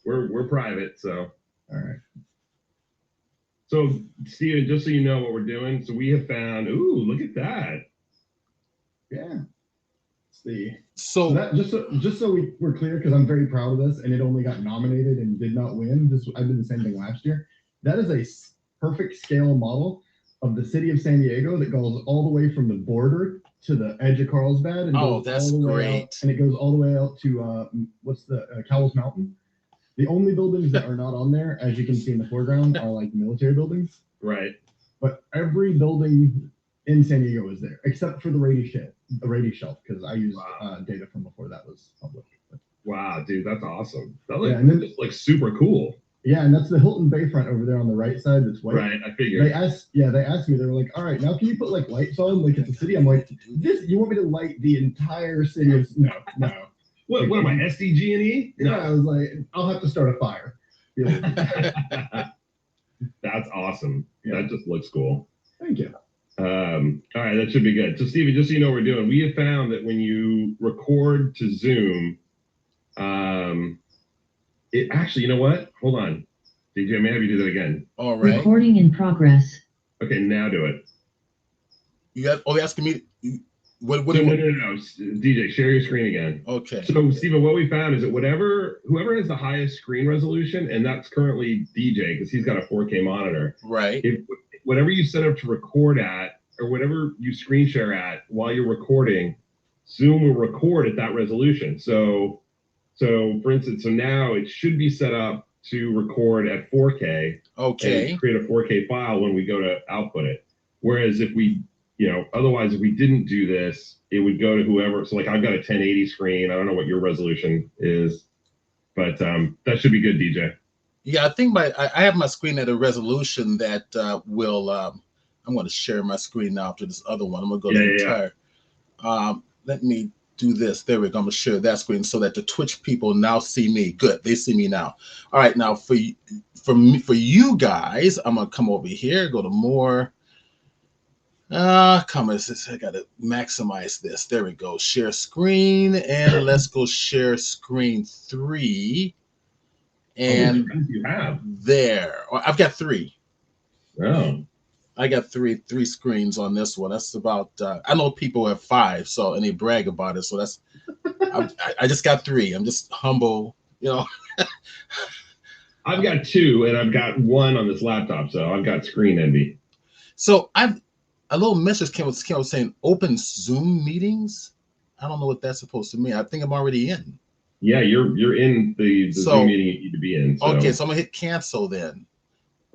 we're private, so. All right. So, Steven, just so you know what we're doing, so we have found. Ooh, look at that. Yeah. So that just so we're clear, because I'm very proud of this, and it only got nominated and did not win. I did the same thing last year. That is a perfect scale model of the city of San Diego that goes all the way from the border to the edge of Carlsbad, and goes that's all the way great. out, and it goes all the way out to what's the Cowles Mountain. The only buildings that are not on there, as you can see in the foreground, are like military buildings. Right. But every building in San Diego is there, except for the Rady Shelf, because I used data from before that was public. Wow, dude, that's awesome. That looks like super cool. Yeah, and that's the Hilton Bayfront over there on the right side. That's white. Right, I figured. They asked me. They were like, "All right, now can you put like lights on, like at the city?" I'm like, You want me to light the entire city of no." What am I, SDG&E? No, I was like, I'll have to start a fire. That's awesome. Yeah. That just looks cool. Thank you. All right, that should be good. So, Steven, just so you know what we're doing, we have found that when you record to Zoom, it actually, you know what? Hold on. DJ, may I have you do that again? All right. Recording in progress. Okay, now do it. You got? Oh, they're asking me. What? No. DJ, share your screen again. Okay. So, Steven, what we found is that whoever has the highest screen resolution, and that's currently DJ because he's got a 4K monitor. Right. Whatever you set up to record at, or whatever you screen share at while you're recording, Zoom will record at that resolution. So for instance, now it should be set up to record at 4K. Okay. And create a 4K file when we go to output it. Whereas if we otherwise, if we didn't do this, it would go to whoever. So like I've got a 1080 screen. I don't know what your resolution is, but that should be good, DJ. Yeah, I think I have my screen at a resolution that will. I'm going to share my screen now to this other one. I'm going to go to the entire. Let me do this. There we go. I'm going to share that screen so that the Twitch people now see me. Good, they see me now. All right, now for you guys, I'm going to come over here. Go to more. Come on, I got to maximize this. There we go. Share screen, and let's go share screen 3. And you have there, I've got 3. Oh, I got three screens on this one. That's about. I know people have 5, so and they brag about it. So that's. I just got 3. I'm just humble, I've got 2, and I've got 1 on this laptop, so I've got screen envy. So a little message came saying open Zoom meetings. I don't know what that's supposed to mean. I think I'm already in. Yeah, you're in the Zoom meeting you need to be in. So. Okay, so I'm gonna hit cancel then.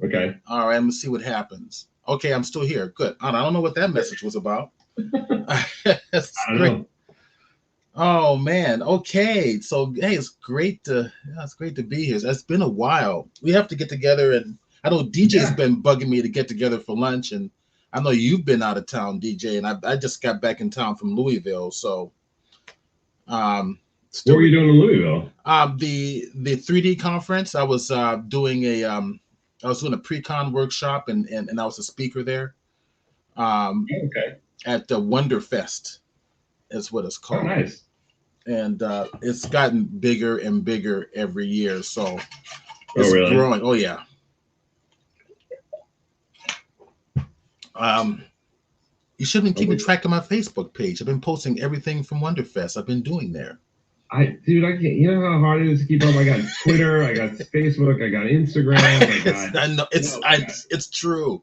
Okay. All right, I'm gonna see what happens. Okay, I'm still here. Good. I don't know what that message was about. That's I don't great. know. Oh man. Okay. So hey, it's great to be here. It's been a while. We have to get together, and I know DJ's been bugging me to get together for lunch, and I know you've been out of town, DJ, and I just got back in town from Louisville. So what were you doing in Louisville? The 3D conference. I was doing a pre-con workshop, and I was a speaker there. Okay. At the Wonderfest is what it's called. Oh, nice. And it's gotten bigger and bigger every year. So it's really? growing. Oh yeah. You should have been keeping track of my Facebook page. I've been posting everything from Wonderfest. I've been doing there. I can't. You know how hard it is to keep up. I got Twitter, I got Facebook, I got Instagram. I know it's true.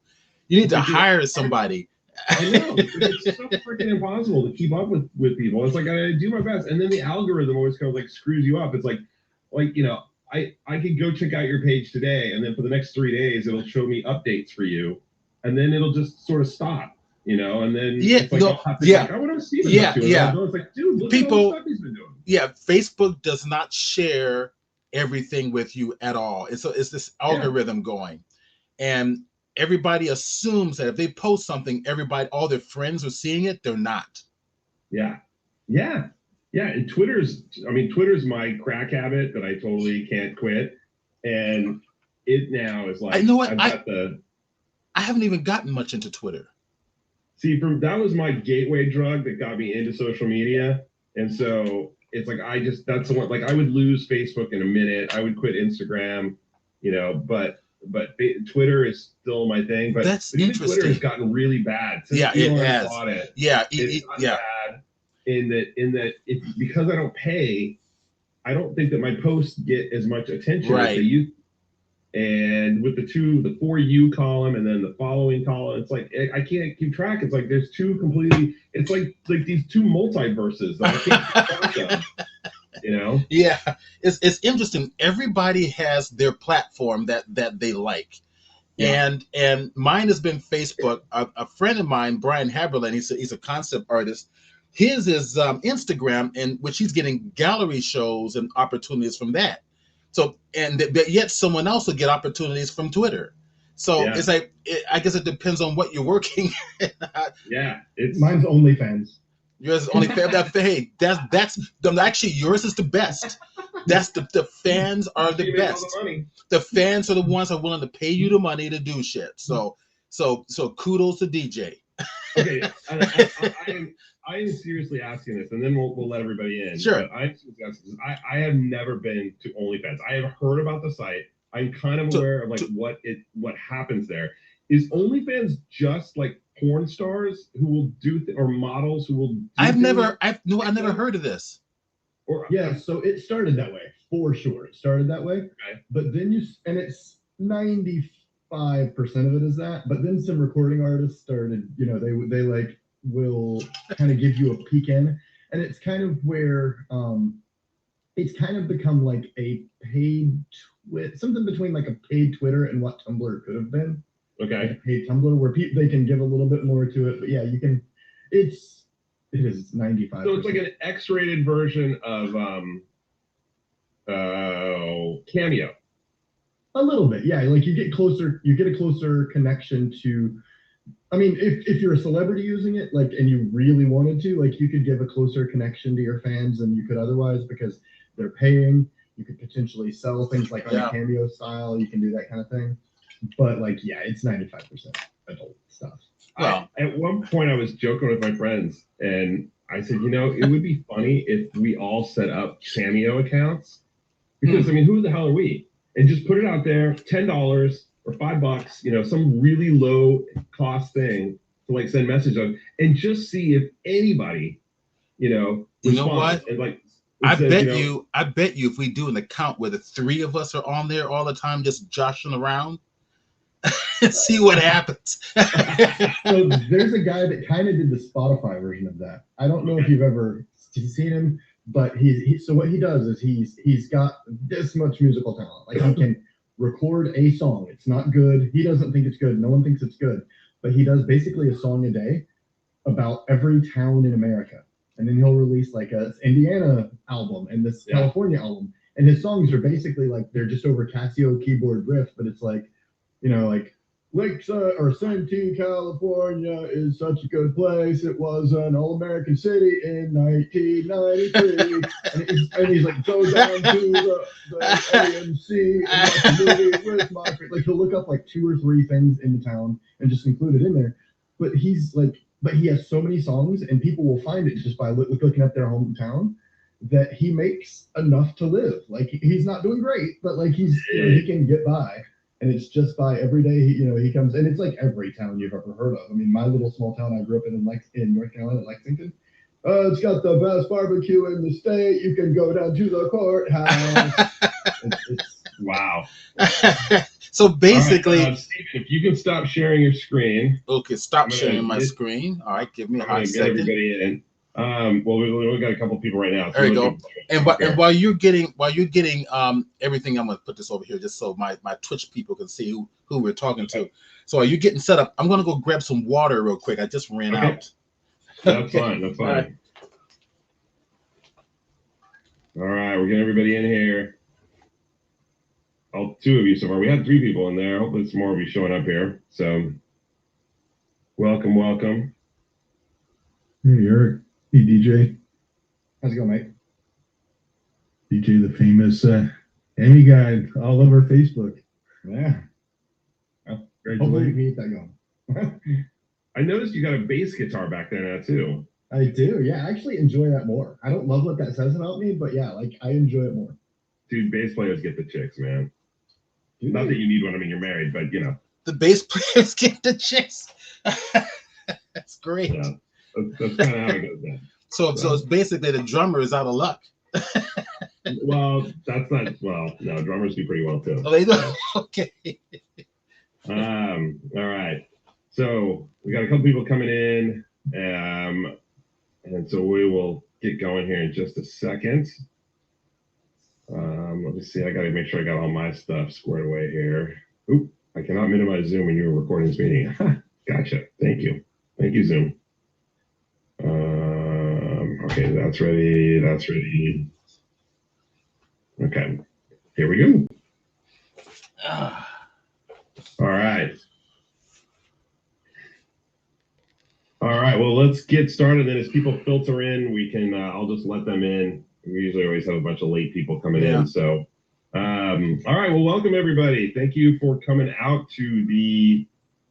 You need to hire somebody. I know it's so freaking impossible to keep up with people. It's like I do my best, and then the algorithm always kind of like screws you up. It's like I could go check out your page today, and then for the next 3 days, it'll show me updates for you, and then it'll just sort of stop. And then it's like, I want to see yeah. It's like, dude, look at all the stuff he's been doing. Yeah, Facebook does not share everything with you at all. It's this algorithm going, and everybody assumes that if they post something, all their friends are seeing it. They're not. Yeah. And Twitter's my crack habit that I totally can't quit, and it now is like, I know what I haven't even gotten much into Twitter. See, that was my gateway drug that got me into social media. And so it's like that's the one. Like I would lose Facebook in a minute. I would quit Instagram, but Twitter is still my thing. But even Twitter has gotten really bad since it Elon has. bought it. Yeah, it's bad in that because I don't pay, I don't think that my posts get as much attention as they used. And with the For You column and then the following column, it's like I can't keep track. It's like there's two completely. It's like these two multiverses that I can't keep track of. Yeah, it's interesting. Everybody has their platform that they like, and mine has been Facebook. A friend of mine, Brian Haberlin, he's a concept artist. His is Instagram, in which he's getting gallery shows and opportunities from that. So, and yet someone else will get opportunities from Twitter. So it's like, I guess it depends on what you're working. Mine's OnlyFans. Yours is OnlyFans. Hey, that's actually yours is the best. That's the fans are the best. The fans are the ones who are willing to pay you the money to do shit. So kudos to DJ. Okay, I am seriously asking this, and then we'll let everybody in. Sure. But I'm seriously asking this. I have never been to OnlyFans. I have heard about the site. I'm kind of aware of like what happens there. Is OnlyFans just like porn stars who will do or models who will? I've never heard of this. So it started that way for sure. It started that way, okay. But then it's 95% of it is that. But then some recording artists started. They like will kind of give you a peek in, and it's kind of where it's kind of become like a paid something between like a paid Twitter and what Tumblr could have been. Okay. Like a paid Tumblr where they can give a little bit more to it, but you can. It is 95%. So it's like an X-rated version of Cameo. A little bit, yeah. Like you get a closer connection to. I mean, if you're a celebrity using it, like, and you really wanted to, like, you could give a closer connection to your fans than you could otherwise because they're paying. You could potentially sell things like on a Cameo style. You can do that kind of thing. But it's 95% adult stuff. Well, at one point I was joking with my friends and I said, it would be funny if we all set up Cameo accounts because I mean, who the hell are we? And just put it out there, $10 or $5, some really low cost thing to like send message on and just see if anybody, you know what? And like, I bet you if we do an account where the three of us are on there all the time, just joshing around, see what happens. So there's a guy that kind of did the Spotify version of that. I don't know if you've ever seen him, but so what he does is he's got this much musical talent. Like he can record a song. It's not good. He doesn't think it's good. No one thinks it's good, but he does basically a song a day about every town in America. And then he'll release like a Indiana album and this California album. And his songs are basically like, they're just over Casio keyboard riff, but it's like, like Lakeside or Santee, California is such a good place. It was an all-American city in 1993. and he's like, go down to the AMC and watch a movie with my friend. Like he'll look up like 2 or 3 things in the town and just include it in there. But he has so many songs and people will find it just by looking up their hometown that he makes enough to live. Like he's not doing great, but like he can get by. And it's just by every day, he comes, and it's like every town you've ever heard of. I mean, my little small town I grew up in North Carolina, Lexington. It's got the best barbecue in the state. You can go down to the courthouse. it's wow. So basically, right, Steven, if you can stop sharing your screen. Okay, stop sharing my screen. All right, give me a hot second. Get everybody in. Well, we got a couple people right now. So there you go. And while you're getting everything, I'm gonna put this over here just so my Twitch people can see who we're talking to. So while you're getting set up, I'm gonna go grab some water real quick. I just ran out. That's fine. That's fine. All right, we're getting everybody in here. All 2 of you so far. We had 3 people in there. Hopefully, some more of you showing up here. So, welcome. Hey, Eric. Hey, DJ. How's it going, mate? DJ, the famous Emmy guy, all over Facebook. Yeah. Well, hopefully we can keep that going. I noticed you got a bass guitar back there now, too. I do. Yeah, I actually enjoy that more. I don't love what that says about me, but yeah, like I enjoy it more. Dude, bass players get the chicks, man. Do Not they? that you need one. I mean, you're married, but you know. The bass players get the chicks. That's great. Yeah, that's kind of how it goes down. So it's basically the drummer is out of luck. Well, that's not. Well, no, drummers do pretty well too. Oh, they do? Okay. All right. So we got a couple people coming in, and so we will get going here in just a second. Let me see. I got to make sure I got all my stuff squared away here. Oop! I cannot minimize Zoom when you were recording this meeting. Gotcha. Thank you, Zoom. Okay, that's ready. That's ready. Okay, here we go. All right. Well, let's get started. Then, as people filter in, we can. I'll just let them in. We usually always have a bunch of late people coming in. So, all right. Well, welcome everybody. Thank you for coming out to the.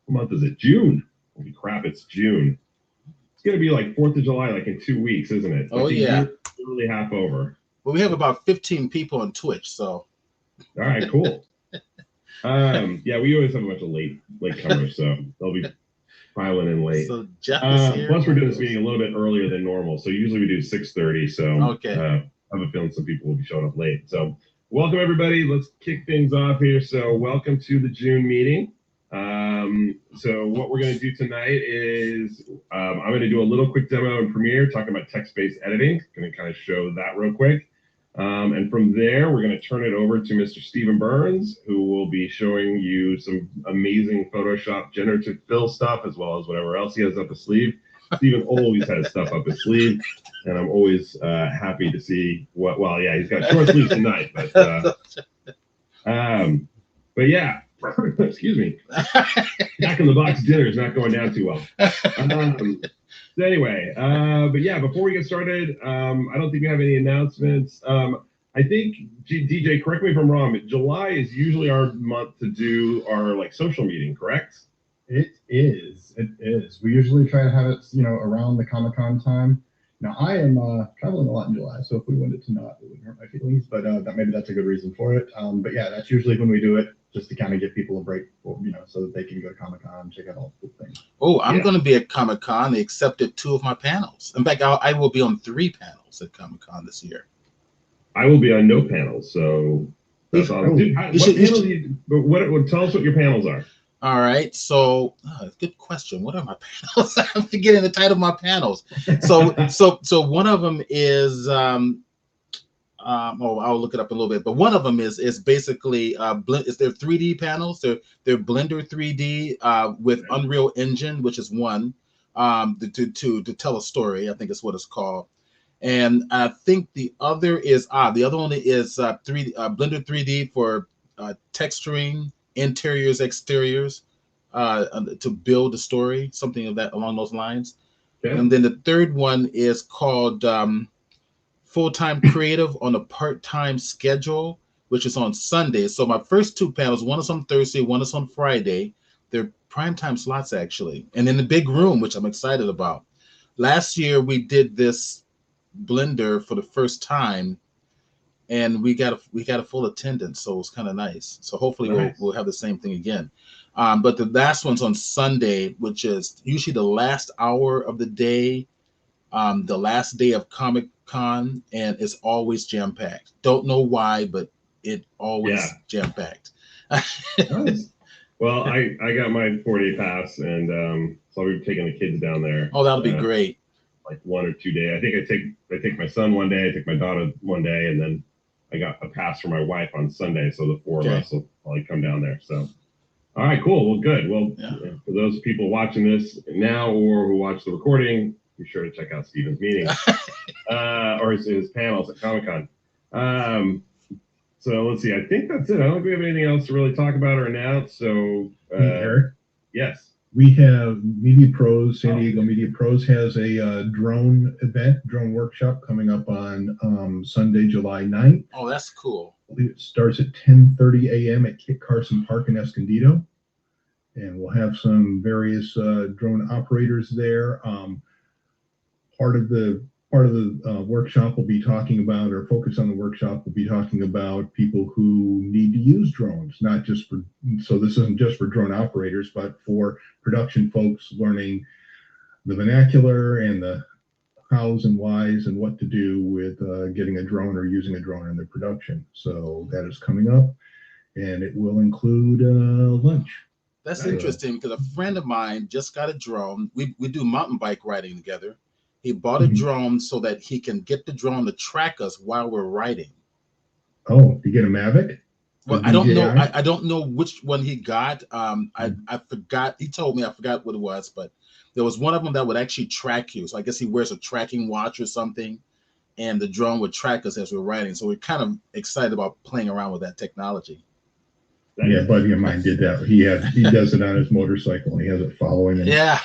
What month is it? June. Holy crap! It's June. It's gonna be like 4th of July, like in 2 weeks, isn't it? Oh yeah. Literally half over. Well, we have about 15 people on Twitch, so. All right. Cool. Yeah, we always have a bunch of late comers, so they'll be piling in late. So Jeff is here. Plus, we're doing this meeting a little bit earlier than normal, so usually we do 6:30. So okay. I have a feeling some people will be showing up late. So welcome everybody. Let's kick things off here. So welcome to the June meeting. So what we're going to do tonight is I'm going to do a little quick demo in Premiere talking about text-based editing. Going to kind of show that real quick. And from there, we're going to turn it over to Mr. Stephen Burns, who will be showing you some amazing Photoshop generative fill stuff, as well as whatever else he has up his sleeve. Stephen always has stuff up his sleeve, and I'm always happy to see what. Well, yeah, he's got short sleeves tonight, but yeah. Excuse me. Jack in the Box dinner is not going down too well. So anyway, but yeah, before we get started, I don't think we have any announcements. I think DJ, correct me if I'm wrong, but July is usually our month to do our like social meeting, correct? It is. It is. We usually try to have it, around the Comic-Con time. Now I am traveling a lot in July, so if we wanted to not, it wouldn't hurt my feelings. But maybe that's a good reason for it. But yeah, that's usually when we do it, just to kind of give people a break, so that they can go to Comic-Con, check out all the cool things. Oh, I'm going to be at Comic-Con. They accepted 2 of my panels. In fact, I will be on 3 panels at Comic-Con this year. I will be on no panels, so that's all. Tell us what your panels are. All right, so good question. What are my panels? I'm forgetting the title of my panels. So one of them is I'll look it up in a little bit, but one of them is basically is their 3D panels. They're Blender 3D with Unreal Engine, which is one to tell a story. I think is what it's called. And I think the other is the other one is Blender 3D for texturing interiors, exteriors, to build a story, something of that along those lines. Okay. And then the third one is called Full-Time Creative on a Part-Time Schedule, which is on Sunday. So my first 2 panels, one is on Thursday, one is on Friday. They're primetime slots actually, and in the big room, which I'm excited about. Last year we did this Blender for the first time, and we got a full attendance, so it was kind of nice. So hopefully we'll have the same thing again. But the last one's on Sunday, which is usually the last hour of the day, the last day of Comic-Con, and it's always jam-packed. Don't know why, but it always jam-packed. Nice. Well, I got my 4-day pass, and so I'll be taking the kids down there. Oh, that'll be great. Like 1 or 2 days. I think I take my son one day, I take my daughter one day, and then I got a pass for my wife on Sunday, so the 4 of us will probably come down there. So, all right, cool. Well, good. Well, for those people watching this now or who watch the recording, be sure to check out Stephen's meeting or his panels at Comic-Con. So let's see. I think that's it. I don't think we have anything else to really talk about or announce. So, Eric? Yes. We have Media Pros, San Diego Media Pros has a drone workshop coming up on Sunday, July 9th. Oh, that's cool. It starts at 10:30 a.m. at Kit Carson Park in Escondido. And we'll have some various drone operators there. part of the workshop will be talking about, or focus on the workshop will be talking about people who need to use drones, not just for, so this isn't just for drone operators, but for production folks learning the vernacular and the hows and whys and what to do with getting a drone or using a drone in their production. So that is coming up, and it will include lunch. That's interesting because a friend of mine just got a drone. We do mountain bike riding together. He bought a drone so that he can get the drone to track us while we're riding. Oh, you get a Mavic? Well, I don't know. I don't know which one he got. I forgot. He told me, I forgot what it was, but there was one of them that would actually track you. So I guess he wears a tracking watch or something, and the drone would track us as we're riding. So we're kind of excited about playing around with that technology. Yeah, a buddy of mine did that. He does it on his motorcycle. He has it following him. Yeah.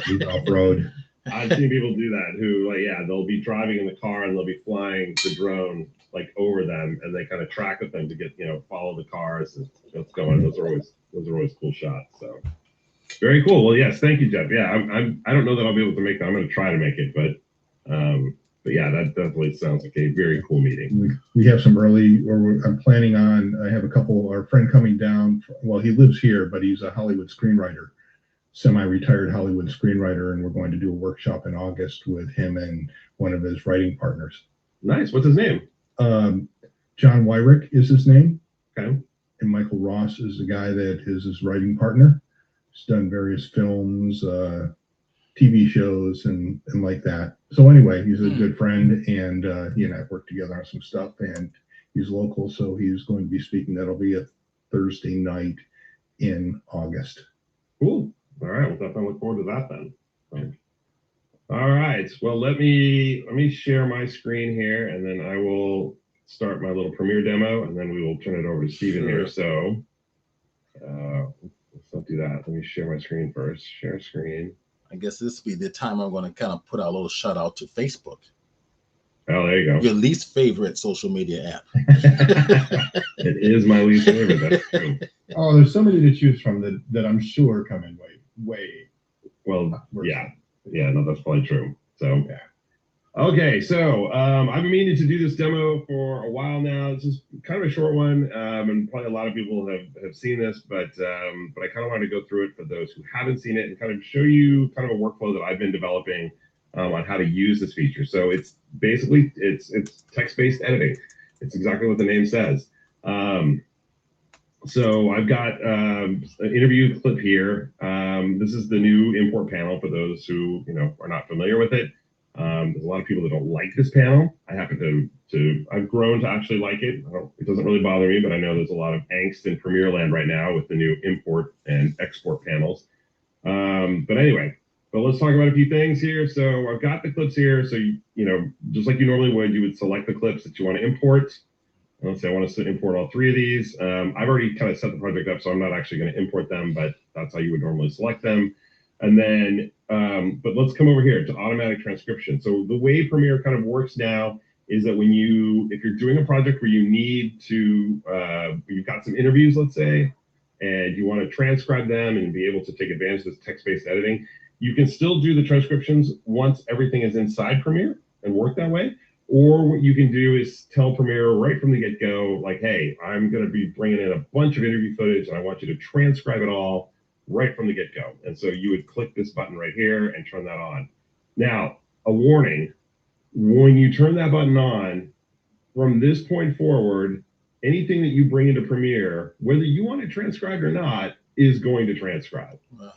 He's off road. I've seen people do that who, like, yeah, they'll be driving in the car and they'll be flying the drone like over them, and they kind of track with them to get, follow the cars and what's going. Those are always cool shots. So very cool. Well, yes, thank you, Jeff. Yeah, I don't know that I'll be able to make that. I'm going to try to make it, but yeah, that definitely sounds like a very cool meeting. We have some early, or I'm planning on. I have our friend coming down. Well, he lives here, but he's a Hollywood screenwriter. Semi-retired Hollywood screenwriter, and we're going to do a workshop in August with him and one of his writing partners. Nice. What's his name? John Wyrick is his name. Okay. And Michael Ross is the guy that is his writing partner. He's done various films, TV shows, and like that. So anyway, he's a good friend, and he and I have worked together on some stuff, and he's local, so he's going to be speaking. That'll be a Thursday night in August. Cool. All right, we'll definitely look forward to that then. All right, well, let me share my screen here, and then I will start my little Premiere demo, and then we will turn it over to Steven here. So let's not do that. Let me share my screen first. Share screen. I guess this will be the time I'm going to kind of put our little shout out to Facebook. Oh, there you go. Your least favorite social media app. It is my least favorite. That's true. Oh, there's so many to choose from that I'm sure come in way. Well, yeah, no, that's probably true. So, okay, so I've been meaning to do this demo for a while now. This is kind of a short one, and probably a lot of people have seen this, but I kind of wanted to go through it for those who haven't seen it and kind of show you kind of a workflow that I've been developing on how to use this feature. So it's basically it's text-based editing. It's exactly what the name says. So I've got an interview clip here. This is the new import panel for those who are not familiar with it. There's a lot of people that don't like this panel. I happen to I've grown to actually like it. It doesn't really bother me, but I know there's a lot of angst in Premiere land right now with the new import and export panels. But anyway, let's talk about a few things here. So I've got the clips here. So just like you normally would, you would select the clips that you want to import. Let's say I want to import all three of these. I've already kind of set the project up, so I'm not actually going to import them, but that's how you would normally select them. And then, but let's come over here to automatic transcription. So the way Premiere kind of works now is that if you're doing a project where you need to, you've got some interviews, let's say, and you want to transcribe them and be able to take advantage of this text-based editing, you can still do the transcriptions once everything is inside Premiere and work that way. Or what you can do is tell Premiere right from the get-go, like, hey, I'm going to be bringing in a bunch of interview footage, and I want you to transcribe it all right from the get-go. And so you would click this button right here and turn that on. Now, a warning, when you turn that button on, from this point forward, anything that you bring into Premiere, whether you want it transcribed or not, is going to transcribe. Wow.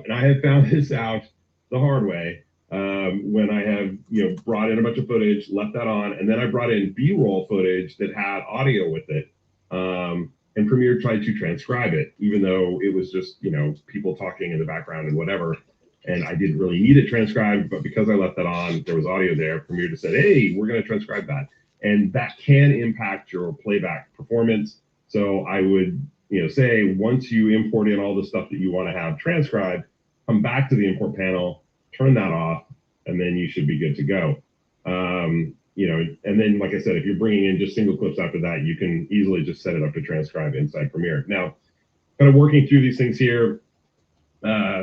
And I have found this out the hard way. When I have brought in a bunch of footage, left that on, and then I brought in B-roll footage that had audio with it, and Premiere tried to transcribe it, even though it was just people talking in the background and whatever, and I didn't really need it transcribed, but because I left that on, there was audio there. Premiere just said, hey, we're going to transcribe that, and that can impact your playback performance. So I would say once you import in all the stuff that you want to have transcribed, come back to the import panel, turn that off, and then you should be good to go. And then, like I said, if you're bringing in just single clips after that, you can easily just set it up to transcribe inside Premiere. Now, kind of working through these things here,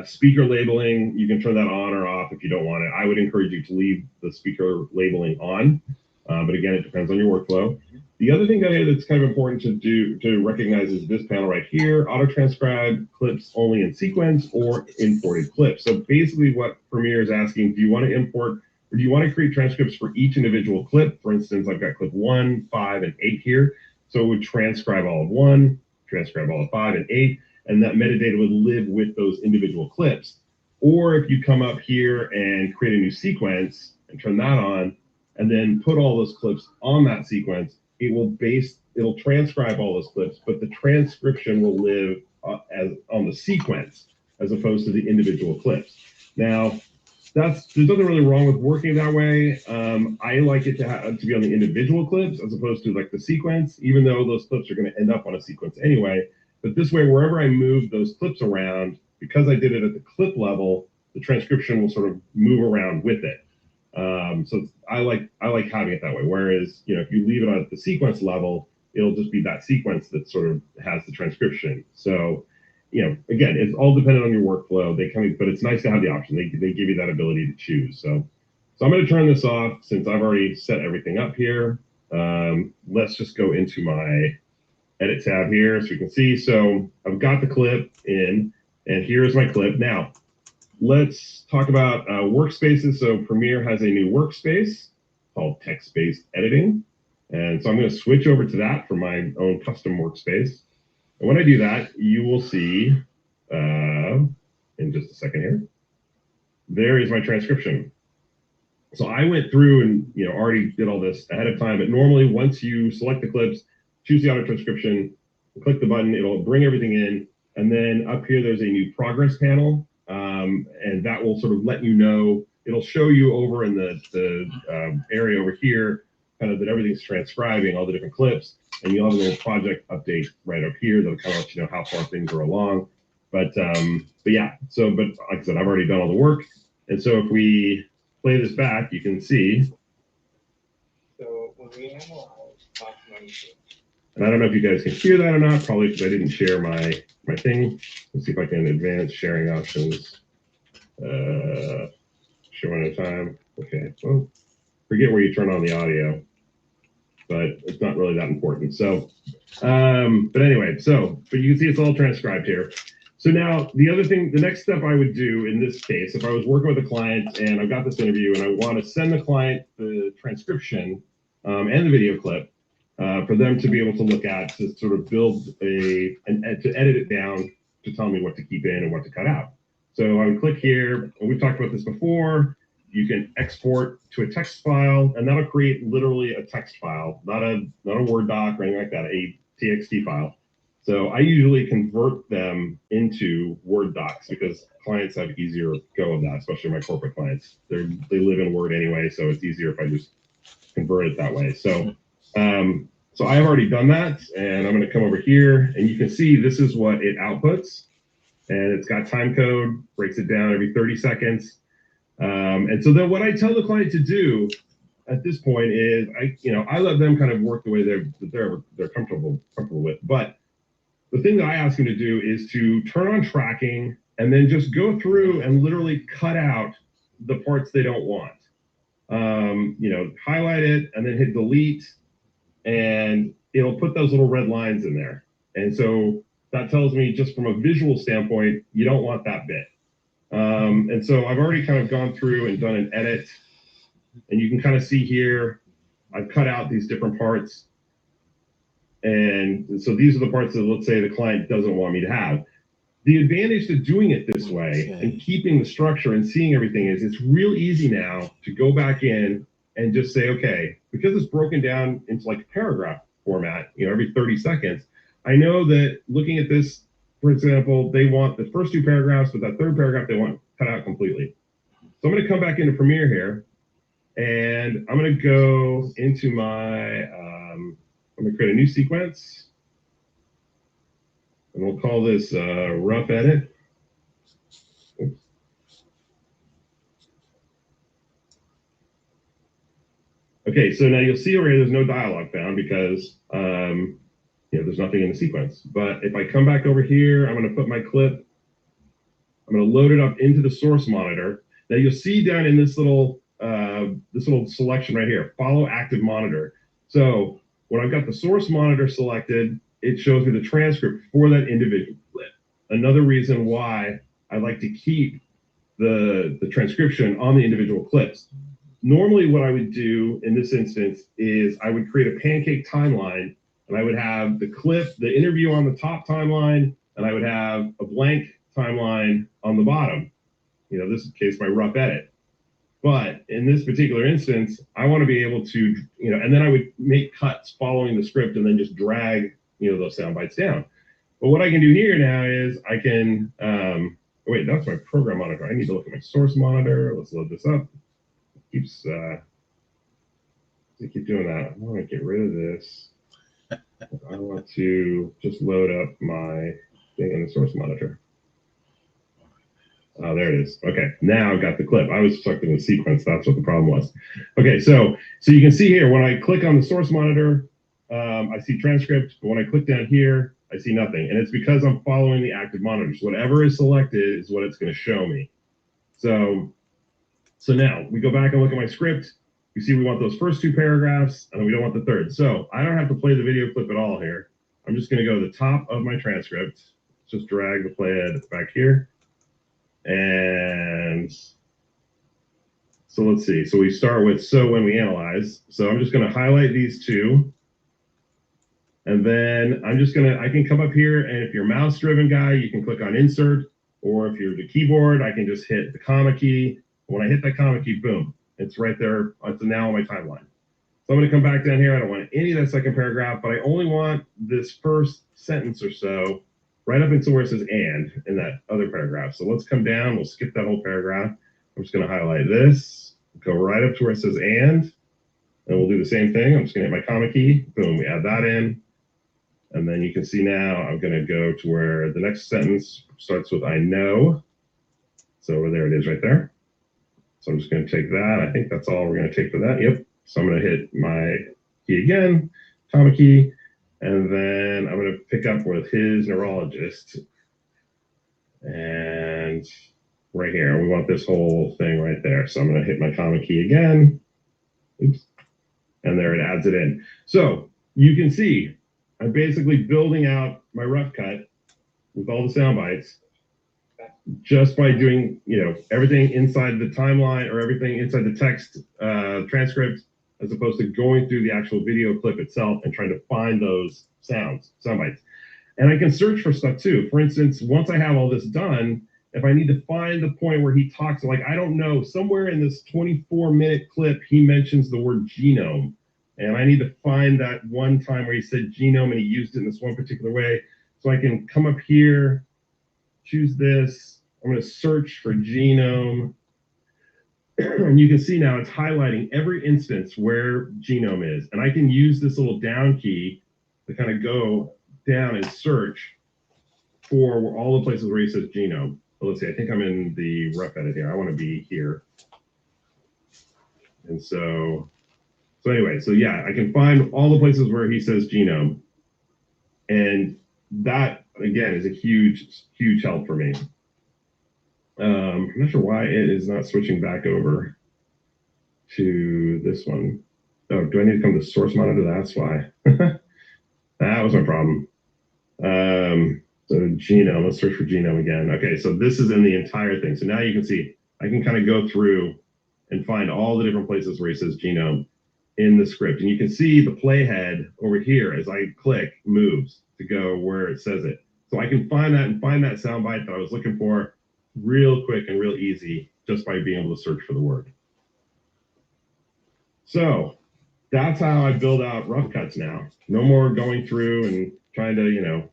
Speaker labeling, you can turn that on or off if you don't want it. I would encourage you to leave the speaker labeling on, but again, it depends on your workflow. The other thing down here that's kind of important to recognize is this panel right here: auto transcribe clips only in sequence or imported clips. So basically, what Premiere is asking: do you want to import, or do you want to create transcripts for each individual clip? For instance, I've got clip 1, 5, and 8 here, so it would transcribe all of 1, transcribe all of 5 and 8. And that metadata would live with those individual clips. Or if you come up here and create a new sequence and turn that on, and then put all those clips on that sequence, it'll transcribe all those clips, but the transcription will live as on the sequence as opposed to the individual clips. Now, there's nothing really wrong with working that way. I like it to be on the individual clips as opposed to like the sequence, even though those clips are going to end up on a sequence anyway. But this way, wherever I move those clips around, because I did it at the clip level, the transcription will sort of move around with it. So I like having it that way. Whereas, if you leave it at the sequence level, it'll just be that sequence that sort of has the transcription. So, again, it's all dependent on your workflow. But it's nice to have the option. They give you that ability to choose. So I'm going to turn this off since I've already set everything up here. Let's just go into my edit tab here so you can see. So I've got the clip in, and here's my clip. Now, let's talk about workspaces. So Premiere has a new workspace called text-based editing. And so I'm going to switch over to that for my own custom workspace. And when I do that, you will see in just a second here, there is my transcription. So I went through and already did all this ahead of time, but normally once you select the clips, choose the auto transcription, click the button, it'll bring everything in. And then up here, there's a new progress panel. And that will sort of let you know, it'll show you over in the area over here, kind of that everything's transcribing all the different clips. And you'll have a little project update right up here that'll kind of let you know how far things are along. But yeah, but like I said, I've already done all the work. And so if we play this back, you can see. So when we analyze documentation, and I don't know if you guys can hear that or not, probably because I didn't share my thing. Let's see if I can advance sharing options. Show one at a time. Okay, well, forget where you turn on the audio, but it's not really that important. So, but anyway, but you can see it's all transcribed here. So now the next step I would do in this case, if I was working with a client and I've got this interview and I want to send the client the transcription and the video clip, for them to be able to look at, to sort of build to edit it down to tell me what to keep in and what to cut out. So I would click here, and we've talked about this before. You can export to a text file, and that'll create literally a text file, not a Word doc or anything like that, a TXT file. So I usually convert them into Word docs because clients have easier go of that, especially my corporate clients. They live in Word anyway, so it's easier if I just convert it that way. So so I've already done that, and I'm going to come over here, and you can see this is what it outputs, and it's got time code, breaks it down every 30 seconds. And so then what I tell the client to do at this point is I let them kind of work the way they're comfortable with. But the thing that I ask them to do is to turn on tracking and then just go through and literally cut out the parts they don't want. Highlight it and then hit delete, and it'll put those little red lines in there. And so that tells me, just from a visual standpoint, you don't want that bit. And so I've already kind of gone through and done an edit, and you can kind of see here, I've cut out these different parts. And so these are the parts that, let's say, the client doesn't want me to have. The advantage to doing it this way and keeping the structure and seeing everything is it's real easy now to go back in and just say, okay, because it's broken down into like a paragraph format, every 30 seconds, I know that looking at this, for example, they want the first two paragraphs, but that third paragraph they want cut out completely. So I'm going to come back into Premiere here, and I'm going to go into my, I'm going to create a new sequence, and we'll call this rough edit. Oops. Okay, so now you'll see over here there's no dialogue found because there's nothing in the sequence. But if I come back over here, I'm going to put my clip. I'm I'm going to load it up into the source monitor. Now you'll see down in this little selection right here, follow active monitor. So when I've got the source monitor selected, it shows me the transcript for that individual clip. Another reason why I like to keep the transcription on the individual clips. Normally what I would do in this instance is I would create a pancake timeline, and I would have the clip, the interview on the top timeline, and I would have a blank timeline on the bottom. You know, this is the case my rough edit. But in this particular instance, I want to be able to, you know, and then I would make cuts following the script and then just drag, you know, those sound bites down. But what I can do here now is I can, wait, that's my program monitor. I need to look at my source monitor. Let's load this up. It keeps, keep doing that. I want to get rid of this. I want to just load up my thing in the source monitor. Oh, there it is. Okay, now I've got the clip. I was stuck in the sequence. That's what the problem was. Okay, so you can see here, when I click on the source monitor, I see transcript, but when I click down here, I see nothing. And it's because I'm following the active monitors. Whatever is selected is what it's going to show me. So now we go back and look at my script. You see we want those first two paragraphs, and we don't want the third. So I don't have to play the video clip at all here. I'm just going to go to the top of my transcript. Just drag the playhead back here. And so let's see. So we start with so when we analyze. So I'm just going to highlight these two. And then I'm just going to, I can come up here, and if you're a mouse driven guy, you can click on insert. Or if you're the keyboard, I can just hit the comma key. When I hit that comma key, boom, it's right there. It's now on my timeline. So I'm going to come back down here. I don't want any of that second paragraph, but I only want this first sentence or so right up until where it says and in that other paragraph. So let's come down. We'll skip that whole paragraph. I'm just going to highlight this, go right up to where it says and we'll do the same thing. I'm just going to hit my comma key. Boom, we add that in. And then you can see now I'm going to go to where the next sentence starts with I know. So there it is right there. So I'm just going to take that. I think that's all we're going to take for that. Yep. So I'm going to hit my key again, comma key. And then I'm going to pick up with his neurologist. And right here, we want this whole thing right there. So I'm going to hit my comma key again. Oops. And there it adds it in. So you can see I'm basically building out my rough cut with all the sound bites just by doing, you know, everything inside the timeline or everything inside the text transcript, as opposed to going through the actual video clip itself and trying to find those sound bites. And I can search for stuff too. For instance, once I have all this done, if I need to find the point where he talks, like, I don't know, somewhere in this 24-minute clip, he mentions the word genome. And I need to find that one time where he said genome and he used it in this one particular way. So I can come up here, choose this. I'm going to search for genome. And you can see now it's highlighting every instance where genome is. And I can use this little down key to kind of go down and search for all the places where he says genome. So let's see, I think I'm in the rough edit here. I want to be here. And so anyway, so yeah, I can find all the places where he says genome. And that, again, is a huge, huge help for me. I'm not sure why it is not switching back over to this one. Oh, do I need to come to source monitor? That's why. That was my problem. So genome, let's search for genome again. Okay, so this is in the entire thing. So now you can see, I can kind of go through and find all the different places where he says genome in the script. And you can see the playhead over here as I click moves to go where it says it. So I can find that and find that soundbite that I was looking for real quick and real easy just by being able to search for the word. So that's how I build out rough cuts now. No more going through and trying to, you know,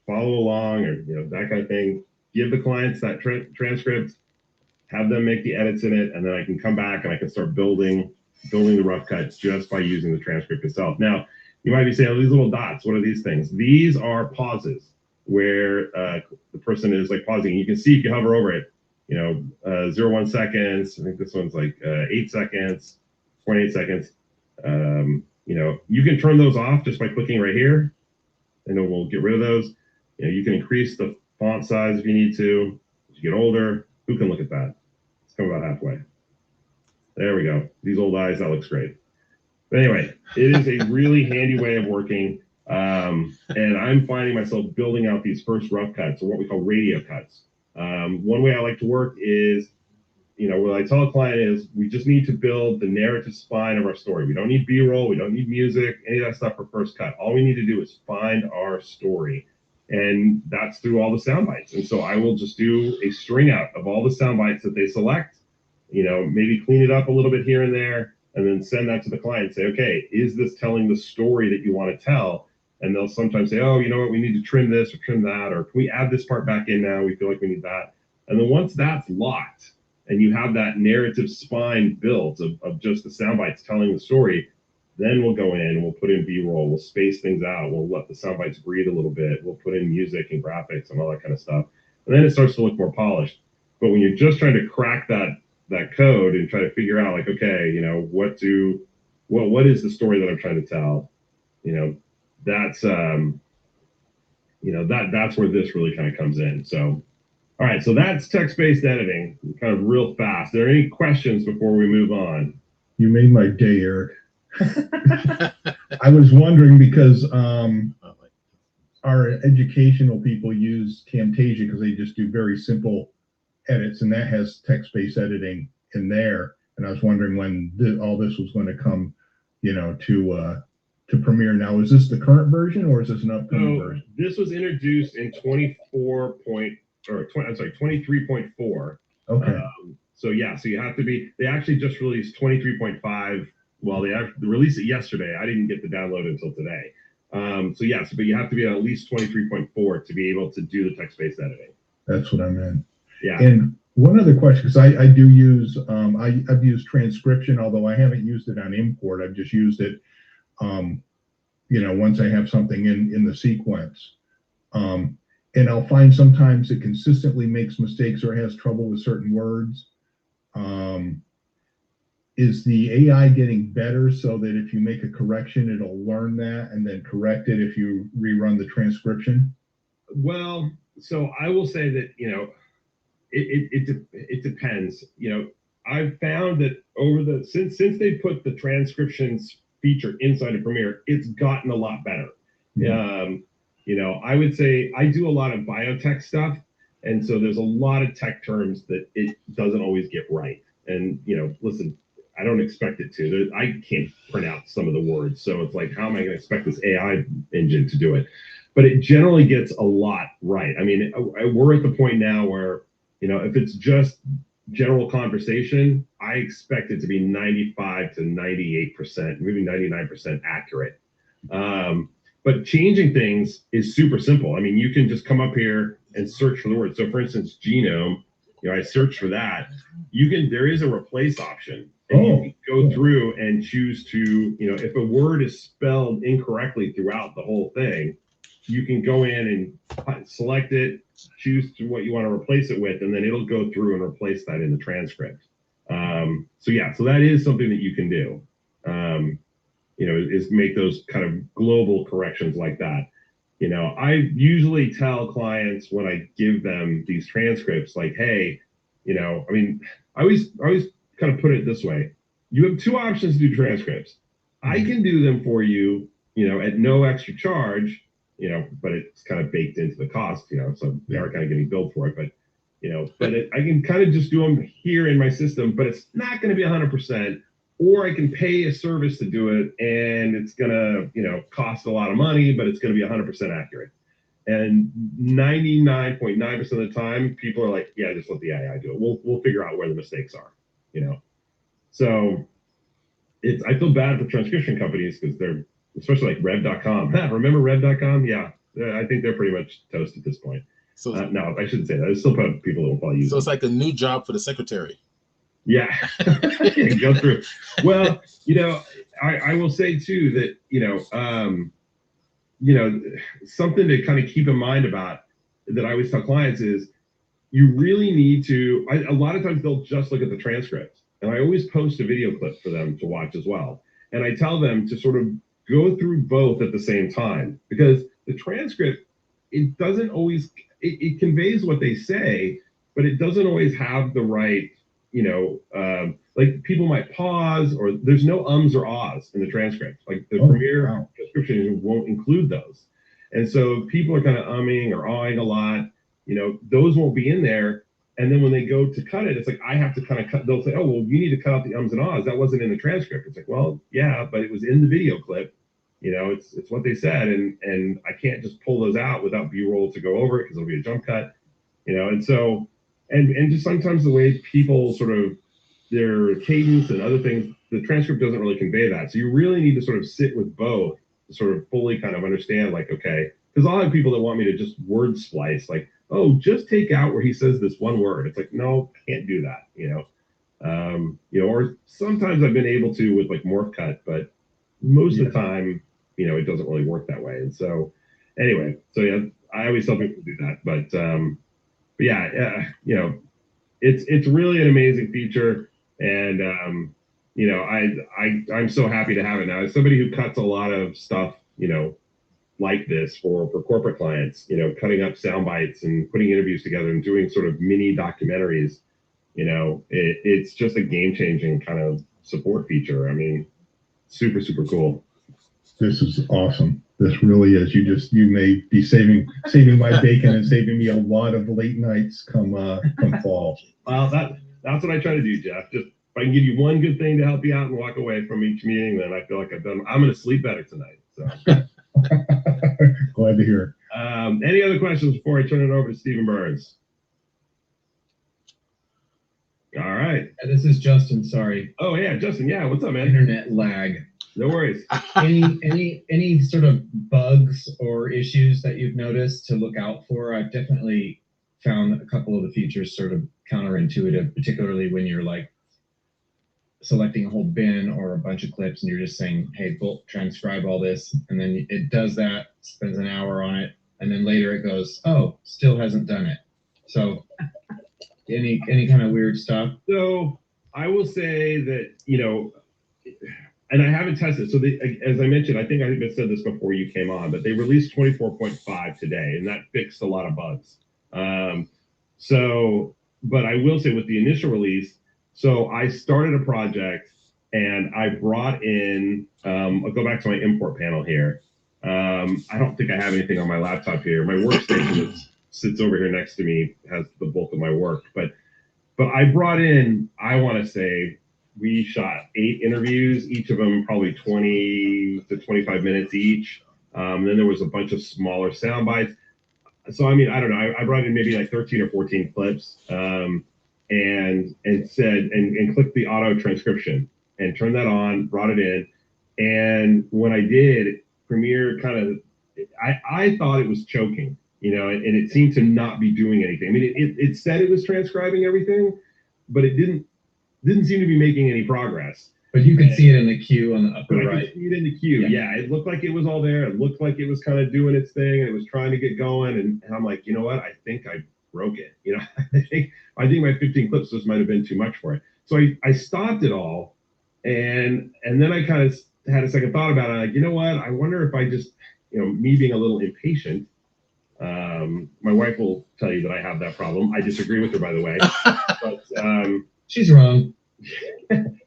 follow along or, you know, that kind of thing. Give the clients that transcript, have them make the edits in it, and then I can come back and I can start building the rough cuts just by using the transcript itself. Now, you might be saying, oh, these little dots, what are these things? These are pauses where the person is like pausing. You can see if you hover over it, you know, 0.1 seconds. I think this one's like 8 seconds, 0.8 seconds. You know, you can turn those off just by clicking right here, and it will get rid of those. You know, you can increase the font size if you need to. you get older, who can look at that? Let's come about halfway. There we go. These old eyes, that looks great. But anyway, it is a really handy way of working. And I'm finding myself building out these first rough cuts, or what we call radio cuts. One way I like to work is, what I tell a client is we just need to build the narrative spine of our story. We don't need B-roll, we don't need music, any of that stuff for first cut. All we need to do is find our story. And that's through all the sound bites. And so I will just do a string out of all the sound bites that they select, maybe clean it up a little bit here and there, and then send that to the client and say, okay, is this telling the story that you want to tell? And they'll sometimes say, oh, you know what, we need to trim this or trim that, or can we add this part back in now? We feel like we need that. And then once that's locked and you have that narrative spine built of just the sound bites telling the story, then we'll go in and we'll put in B-roll, we'll space things out, we'll let the sound bites breathe a little bit, we'll put in music and graphics and all that kind of stuff. And then it starts to look more polished. But when you're just trying to crack that code and try to figure out like, okay, what is the story that I'm trying to tell? That's that's where this really kind of comes in. So, all right, so that's text-based editing, kind of real fast. Are there any questions before we move on? You made my day, Eric. I was wondering because our educational people use Camtasia because they just do very simple edits, and that has text-based editing in there. And I was wondering when all this was going to come, to Premiere. Now, is this the current version or is this an upcoming version? This was introduced in 23.4. Okay. So you have to be. They actually just released 23.5. Well, they released it yesterday. I didn't get the download until today. But you have to be at least 23.4 to be able to do the text-based editing. That's what I meant. Yeah. And one other question, because I do use, I've used transcription, although I haven't used it on import. I've just used it, once I have something in the sequence. And I'll find sometimes it consistently makes mistakes or has trouble with certain words. Is the AI getting better so that if you make a correction, it'll learn that and then correct it if you rerun the transcription? Well, so I will say that, it depends. I've found that since they put the transcriptions feature inside of Premiere, it's gotten a lot better. Mm-hmm. I would say I do a lot of biotech stuff, and so there's a lot of tech terms that it doesn't always get right. And listen, I don't expect it to. I can't pronounce some of the words, so it's like, how am I going to expect this AI engine to do it? But it generally gets a lot right. I mean, we're at the point now where, if it's just general conversation, I expect it to be 95 to 98%, maybe 99% accurate. But changing things is super simple. I mean, you can just come up here and search for the word. So for instance, genome, I search for that. There is a replace option. And you can go through and choose to, if a word is spelled incorrectly throughout the whole thing, you can go in and select it, choose to what you want to replace it with, and then it'll go through and replace that in the transcript. So that is something that you can do, is make those kind of global corrections like that. I usually tell clients when I give them these transcripts, like, hey, I always kind of put it this way. You have two options to do transcripts. I can do them for you, at no extra charge, but it's kind of baked into the cost, so they are kind of getting billed for it. But, I can kind of just do them here in my system, but it's not going to be 100%. Or I can pay a service to do it, and it's going to, cost a lot of money, but it's going to be 100% accurate. And 99.9% of the time, people are like, yeah, just let the AI do it. We'll figure out where the mistakes are, So I feel bad for transcription companies because they're, especially like Rev.com. Remember Rev.com? Yeah, I think they're pretty much toast at this point. So no, I shouldn't say that. There's still people that will probably use it. So it's like a new job for the secretary. Yeah, go through. Well, I will say too that something to kind of keep in mind about that I always tell clients is you really need to. A lot of times they'll just look at the transcript, and I always post a video clip for them to watch as well. And I tell them to sort of go through both at the same time, because the transcript, it doesn't always. It conveys what they say, but it doesn't always have the right, like people might pause, or there's no ums or ahs in the transcript. Like the Premiere transcription won't include those. And so people are kind of umming or awing a lot, those won't be in there. And then when they go to cut it, it's like, I have to kind of cut, they'll say, oh, well, you need to cut out the ums and ahs. That wasn't in the transcript. It's like, well, yeah, but it was in the video clip. It's what they said. And I can't just pull those out without B-roll to go over it, because it'll be a jump cut, and so, and just sometimes the way people sort of, their cadence and other things, the transcript doesn't really convey that. So you really need to sort of sit with both to sort of fully kind of understand, like, okay, because I'll have people that want me to just word splice, like, oh, just take out where he says this one word. It's like, no, can't do that, or sometimes I've been able to with like morph cut, but most of the time, it doesn't really work that way. And so anyway, so yeah, I always tell people to do that, but yeah, it's really an amazing feature. And, I'm so happy to have it now. As somebody who cuts a lot of stuff, like this for corporate clients, cutting up sound bites and putting interviews together and doing sort of mini documentaries, it's just a game-changing kind of support feature. I mean, super, super cool. This is awesome. This really is. You may be saving my bacon and saving me a lot of late nights come fall. Well, that's what I try to do, Jeff. Just if I can give you one good thing to help you out and walk away from each meeting, then I feel like I've done. I'm going to sleep better tonight. So glad to hear. Any other questions before I turn it over to Stephen Burns? All right. This is Justin. Sorry. Oh yeah, Justin. Yeah, what's up, man? Internet lag. No worries. Any sort of bugs or issues that you've noticed to look out for? I've definitely found a couple of the features sort of counterintuitive, particularly when you're like selecting a whole bin or a bunch of clips and you're just saying, hey, bulk transcribe all this, and then it does that, spends an hour on it, and then later it goes, oh, still hasn't done it. So any kind of weird stuff? So I will say that, and I haven't tested. So as I mentioned, I think I even said this before you came on, but they released 24.5 today, and that fixed a lot of bugs. But I will say with the initial release, so I started a project and I brought in, I'll go back to my import panel here. I don't think I have anything on my laptop here. My workstation that sits over here next to me has the bulk of my work, but I brought in, I want to say, we shot 8 interviews, each of them probably 20 to 25 minutes each. Then there was a bunch of smaller sound bites. So, I mean, I don't know. I brought in maybe like 13 or 14 clips and clicked the auto transcription and turned that on, brought it in. And when I did, Premiere kind of, I thought it was choking, and it seemed to not be doing anything. I mean, it said it was transcribing everything, but it didn't seem to be making any progress. But you could see it in the queue on the upper right. I could see it in the queue. Yeah, it looked like it was all there. It looked like it was kind of doing its thing, and it was trying to get going. And I'm like, you know what? I think I broke it. I think my 15 clips just might have been too much for it. So I stopped it all, and then I kind of had a second thought about it. Like, you know what? I wonder if I just, me being a little impatient. My wife will tell you that I have that problem. I disagree with her, by the way. But she's wrong.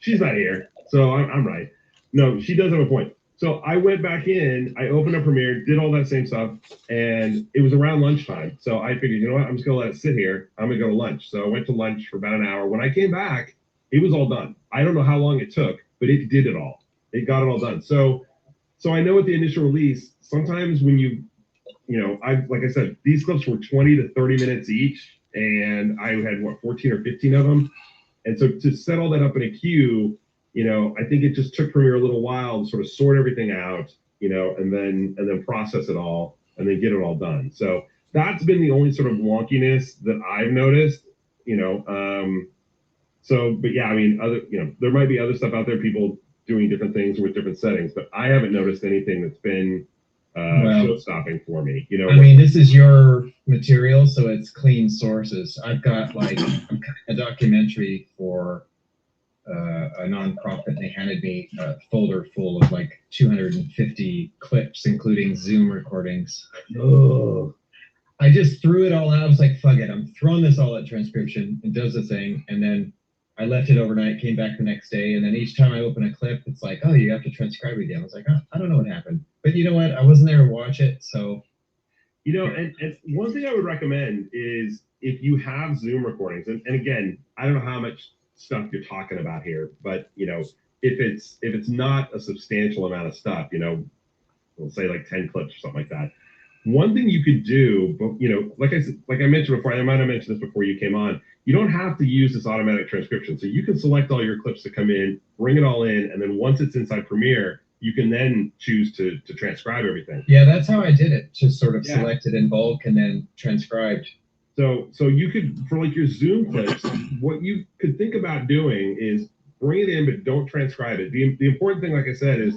She's not here, so I'm right. No, she does have a point. So I went back in, I opened up Premiere, did all that same stuff, and it was around lunchtime. So I figured, you know what, I'm just gonna let it sit here. I'm gonna go to lunch. So I went to lunch for about an hour. When I came back, it was all done. I don't know how long it took, but it did it all. It got it all done. So I know with the initial release, sometimes when like I said, these clips were 20 to 30 minutes each, and I had 14 or 15 of them. And so to set all that up in a queue, I think it just took Premiere a little while to sort of sort everything out, and then process it all and then get it all done. So that's been the only sort of wonkiness that I've noticed, but yeah, I mean, there might be other stuff out there, people doing different things with different settings, but I haven't noticed anything that's been show-stopping for me. I mean, this is your material, so it's clean sources. I've got like a documentary for a nonprofit, and they handed me a folder full of like 250 clips, including Zoom recordings. Oh. I just threw it all out. I was like, fuck it, I'm throwing this all at transcription. It does the thing. And then I left it overnight, came back the next day. And then each time I open a clip, it's like, oh, you have to transcribe again. I was like, oh, I don't know what happened. But you know what? I wasn't there to watch it. So, and one thing I would recommend is if you have Zoom recordings, and again, I don't know how much stuff you're talking about here, but if it's not a substantial amount of stuff, we'll say like 10 clips or something like that. One thing you could do, but like I mentioned before, I might have mentioned this before you came on, you don't have to use this automatic transcription. So you can select all your clips to come in, bring it all in, and then once it's inside Premiere, you can then choose to transcribe everything. Yeah, that's how I did it. Just sort of selected in bulk and then transcribed. So you could, for like your Zoom clips, what you could think about doing is bring it in, but don't transcribe it. The important thing, like I said, is,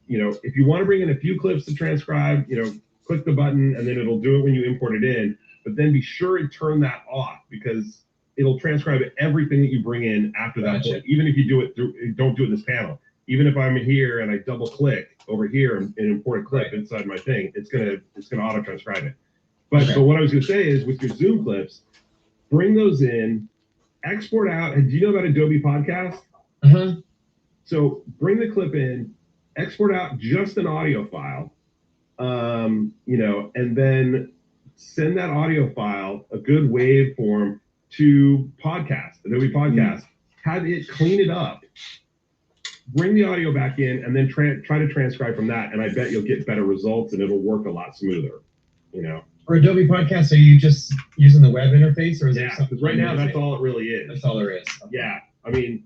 if you want to bring in a few clips to transcribe, click the button and then it'll do it when you import it in, but then be sure and turn that off because it'll transcribe everything that you bring in after that point. Even if you don't do it in this panel. Even if I'm here and I double click over here and import a clip inside my thing, it's gonna auto transcribe it. But what I was gonna say is with your Zoom clips, bring those in, export out. And do you know about Adobe Podcast? Uh-huh. So bring the clip in, export out just an audio file, and then send that audio file, a good waveform, to Adobe Podcast. Have it clean it up, bring the audio back in, and then try to transcribe from that. And I bet you'll get better results and it'll work a lot smoother, For Adobe Podcast, are you just using the web interface or is there something? Because right now that's all it really is. That's all there is. Okay. Yeah. I mean,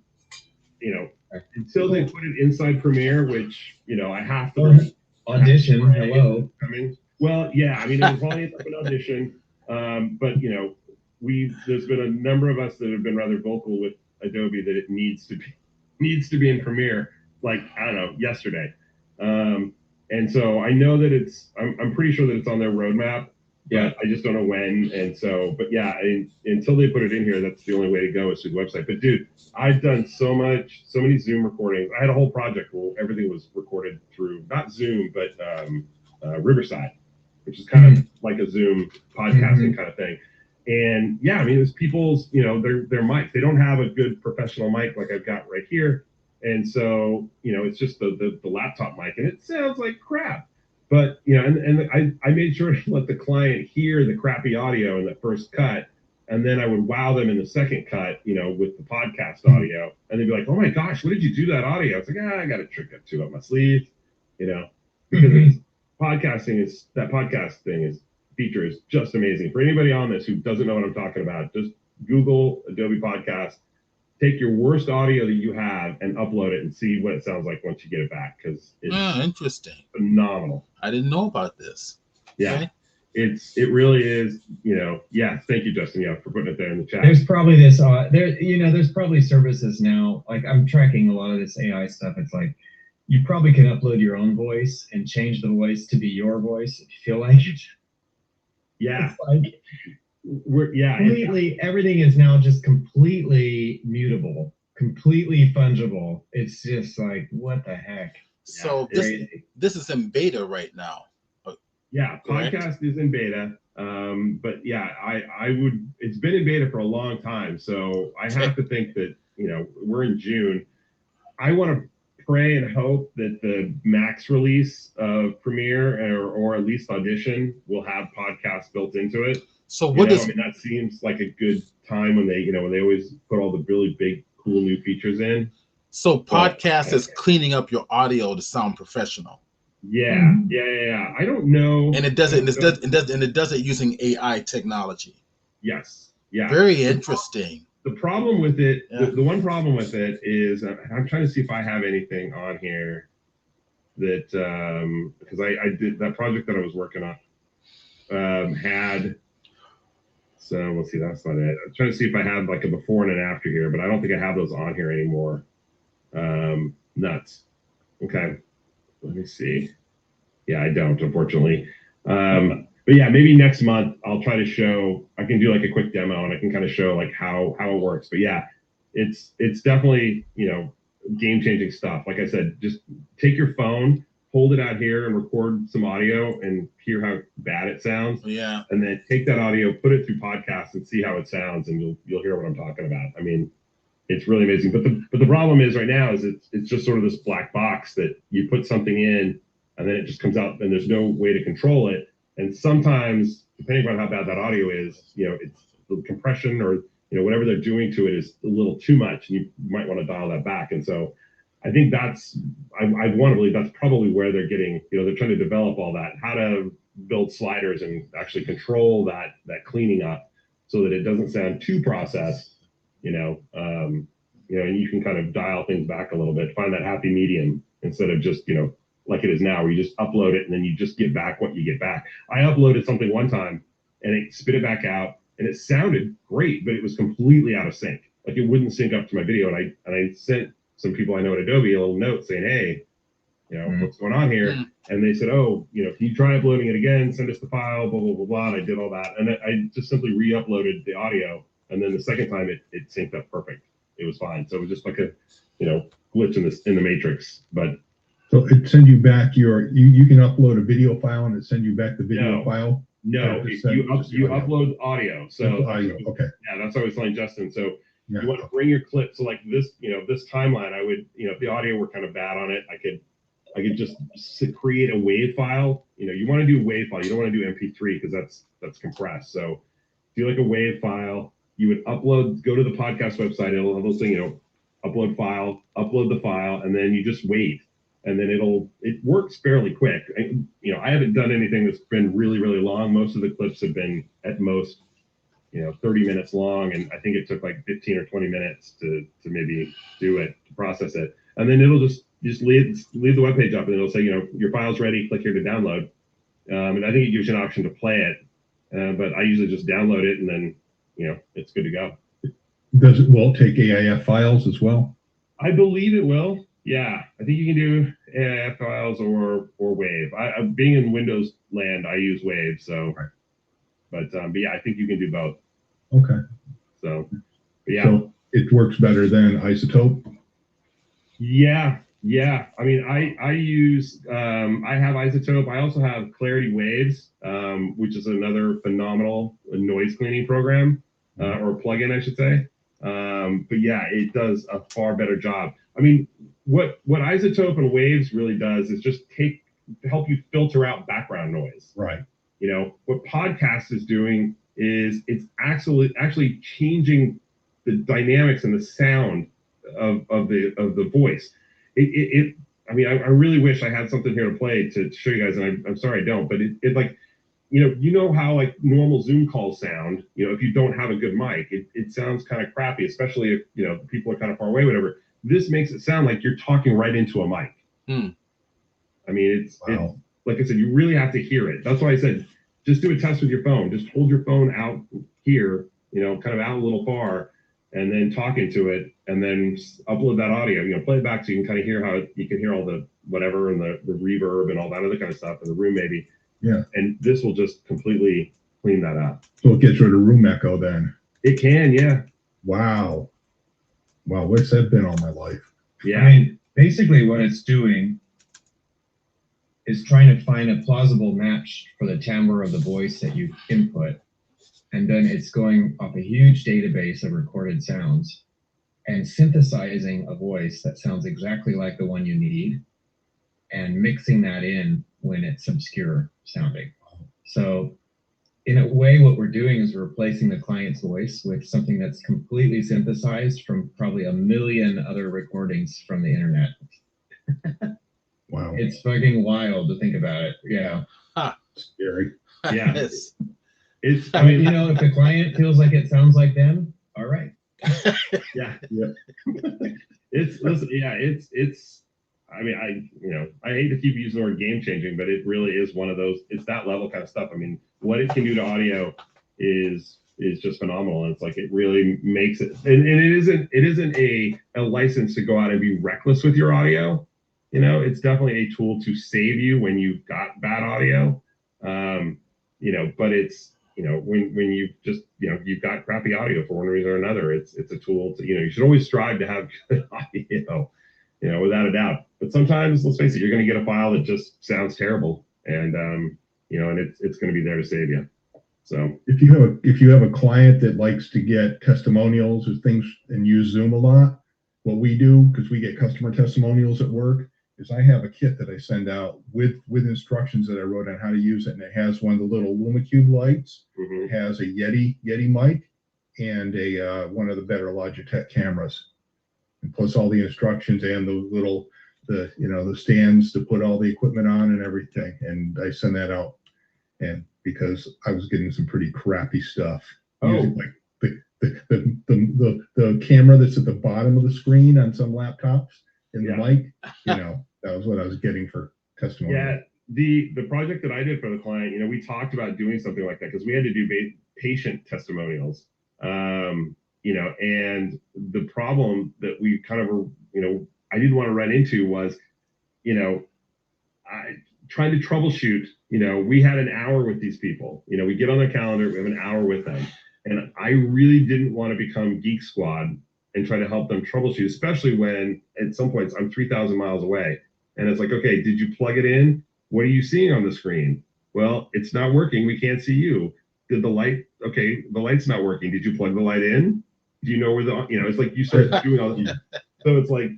until they put it inside Premiere, which, I have to. Audition, hello. Well, yeah, I mean, it was probably an audition, but there's been a number of us that have been rather vocal with Adobe that it needs to be in Premiere, like, I don't know, yesterday. And so I know that I'm pretty sure that it's on their roadmap. Yeah, I just don't know when. And so, but yeah, until they put it in here, that's the only way to go is through the website. But dude, I've done so many Zoom recordings. I had a whole project where everything was recorded through not Zoom, but Riverside, which is kind of like a Zoom podcasting kind of thing. And yeah, I mean, it's people's, their mics. They don't have a good professional mic like I've got right here. And so, it's just the laptop mic and it sounds like crap. But, and I made sure to let the client hear the crappy audio in the first cut. And then I would wow them in the second cut, with the podcast audio. And they'd be like, oh my gosh, what did you do that audio? It's like, I got a trick or two up my sleeve, because that podcast feature is just amazing. For anybody on this who doesn't know what I'm talking about, just Google Adobe Podcast. Take your worst audio that you have and upload it and see what it sounds like once you get it back, because it's interesting, phenomenal. I didn't know about this. Yeah, okay. It really is. Yeah. Thank you, Justin. Yeah, for putting it there in the chat. There's probably this. There's probably services now. Like I'm tracking a lot of this AI stuff. It's like you probably can upload your own voice and change the voice to be your voice if you feel like it. Yeah. It's like, everything is now just completely mutable, completely fungible. It's just like, what the heck? So this is in beta right now. Yeah, podcast is in beta. But yeah, it's been in beta for a long time. So I have to think that, we're in June. I want to pray and hope that the max release of Premiere or at least Audition will have podcasts built into it. So that seems like a good time when they always put all the really big, cool new features in. So podcast is cleaning up your audio to sound professional. Yeah. Yeah. I don't know. And it does it using AI technology. Yes. Yeah. Very interesting. The problem with it, the one problem with it is I'm trying to see if I have anything on here that because I did that project that I was working on had. So let's see, that's not it. I'm trying to see if I have like a before and an after here, but I don't think I have those on here anymore. Nuts. Okay, let me see. Yeah, I don't, unfortunately. But yeah, maybe next month I'll try to show. I can do like a quick demo and I can kind of show like how it works. But yeah, it's definitely game changing stuff. Like I said, just take your phone, hold it out here and record some audio and hear how bad it sounds, Yeah. and then take that audio, put it through podcasts, and see how it sounds, and you'll hear what I'm talking about. I mean, it's really amazing. But the problem is right now is it's just sort of this black box that you put something in, and then it just comes out, and there's no way to control it. And sometimes, depending on how bad that audio is, it's the compression or whatever they're doing to it is a little too much, and you might want to dial that back. And so I think I want to believe that's probably where they're getting, they're trying to develop all that, how to build sliders and actually control that cleaning up so that it doesn't sound too processed, and you can kind of dial things back a little bit, find that happy medium instead of just, like it is now, where you just upload it and then you just get back what you get back. I uploaded something one time and it spit it back out and it sounded great, but it was completely out of sync. Like it wouldn't sync up to my video. And I sent some people I know at Adobe a little note saying, hey, what's going on here? And they said, oh, can you try uploading it again? Send us the file, blah, blah, blah, blah. And I did all that. And I just simply re-uploaded the audio. And then the second time it synced up perfect. It was fine. So it was just like a, glitch in the matrix. But so it send you back you can upload a video file and it send you back the video file? No, you upload audio. So audio. Okay. Yeah, that's what I was telling Justin. So Yeah. you want to bring your clip. So like this, this timeline, I would, if the audio were kind of bad on it, I could just create a wave file. You want to do wave file. You don't want to do MP3 because that's compressed. So do like a wave file. You would go to the podcast website. It'll have those things, upload the file, and then you just wait. And then it works fairly quick. I haven't done anything that's been really, really long. Most of the clips have been at most, 30 minutes long. And I think it took like 15 or 20 minutes to maybe do it, to process it. And then it'll just leave the webpage up and it'll say, your file's ready, click here to download. And I think it gives you an option to play it. But I usually just download it and then, it's good to go. Will it take AIF files as well? I believe it will. Yeah, I think you can do AIF files or Wave. I being in Windows land, I use Wave. So, right. But yeah, I think you can do both. Okay. So, yeah. So it works better than Isotope? Yeah. I mean, I use I have Isotope. I also have Clarity Waves, which is another phenomenal noise cleaning program or plugin, I should say. But yeah, it does a far better job. I mean, what Isotope and Waves really does is just help you filter out background noise. Right. What podcast is doing is it's actually changing the dynamics and the sound of the voice. I mean, I really wish I had something here to play to show you guys, and I'm sorry I don't, but it like, how like normal Zoom calls sound, if you don't have a good mic, it sounds kind of crappy, especially if, people are kind of far away, whatever. This makes it sound like you're talking right into a mic. I mean, it's like I said, you really have to hear it. That's why I said, just do a test with your phone. Just hold your phone out here, kind of out a little far, and then talk into it, and then upload that audio, play it back so you can kind of hear how you can hear all the whatever and the reverb and all that other kind of stuff in the room maybe. Yeah. And this will just completely clean that up. So it gets rid of room echo then? It can, yeah. Wow, what's that been all my life? Yeah. I mean, basically what it's doing is trying to find a plausible match for the timbre of the voice that you input. And then it's going off a huge database of recorded sounds and synthesizing a voice that sounds exactly like the one you need and mixing that in when it's obscure sounding. So in a way, what we're doing is we're replacing the client's voice with something that's completely synthesized from probably a million other recordings from the internet. Wow. It's fucking wild to think about it. Yeah. Scary. Yeah. It's, I mean, if the client feels like it sounds like them, all right. Yeah. Yep. It's I mean, I hate to keep using the word game changing, but it really is one of those, it's that level kind of stuff. I mean, what it can do to audio is just phenomenal. And it's like, it really makes it, and it isn't a license to go out and be reckless with your audio. It's definitely a tool to save you when you've got bad audio. But it's, when you just, you've got crappy audio for one reason or another, it's a tool to, you should always strive to have good audio. without a doubt. But sometimes, let's face it, you're going to get a file that just sounds terrible, and and it's going to be there to save you. So if you have a client that likes to get testimonials or things and use Zoom a lot, what we do, because we get customer testimonials at work, is I have a kit that I send out with instructions that I wrote on how to use it, and it has one of the little LumaCube lights. It has a Yeti mic and a one of the better Logitech cameras, and plus all the instructions and the stands to put all the equipment on and everything. And I send that out, and because I was getting some pretty crappy stuff. Using like the camera that's at the bottom of the screen on some laptops and the mic, that was what I was getting for testimony. Yeah, the project that I did for the client, we talked about doing something like that because we had to do patient testimonials. And the problem that we kind of I didn't want to run into was, trying to troubleshoot. We had an hour with these people. We get on their calendar, we have an hour with them. And I really didn't want to become Geek Squad and try to help them troubleshoot, especially when at some points I'm 3,000 miles away. And it's like, okay, did you plug it in? What are you seeing on the screen? Well, it's not working. We can't see you. Did the light, okay, the light's not working. Did you plug the light in? Do you know where it's like you start doing all that. So it's like,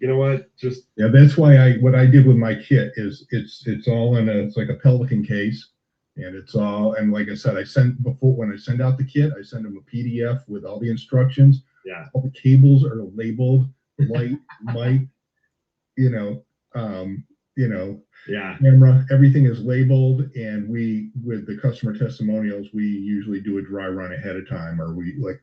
that's why what I did with my kit is it's all it's like a Pelican case. And it's all, and like I said, when I send out the kit, I send them a PDF with all the instructions. Yeah. All the cables are labeled, light, mic, camera, everything is labeled. And with the customer testimonials, we usually do a dry run ahead of time, or a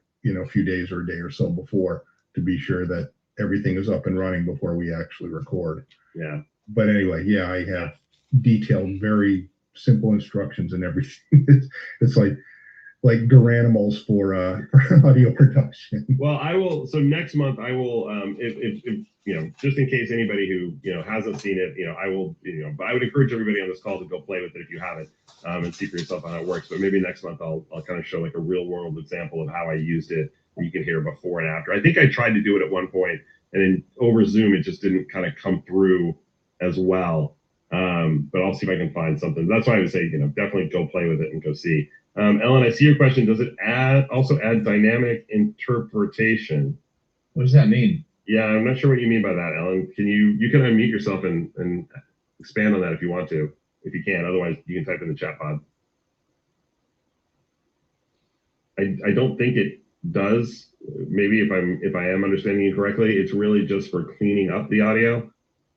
few days or a day or so before, to be sure that everything is up and running before we actually record. Yeah. But anyway, I have detailed, very simple instructions and everything. It's like Garanimals for audio production. Well, I will. So next month I will, if just in case anybody who hasn't seen it, I will, but I would encourage everybody on this call to go play with it if you haven't, and see for yourself how it works. But maybe next month I'll kind of show like a real world example of how I used it. And you can hear before and after. I think I tried to do it at one point, and then over Zoom it just didn't kind of come through as well. But I'll see if I can find something. That's why I would say, definitely go play with it and go see. Ellen, I see your question. Does it also add dynamic interpretation? What does that mean? Yeah, I'm not sure what you mean by that, Ellen. You can unmute yourself and expand on that if you want to, if you can. Otherwise, you can type in the chat pod. I don't think it does. Maybe if I am understanding you correctly, it's really just for cleaning up the audio.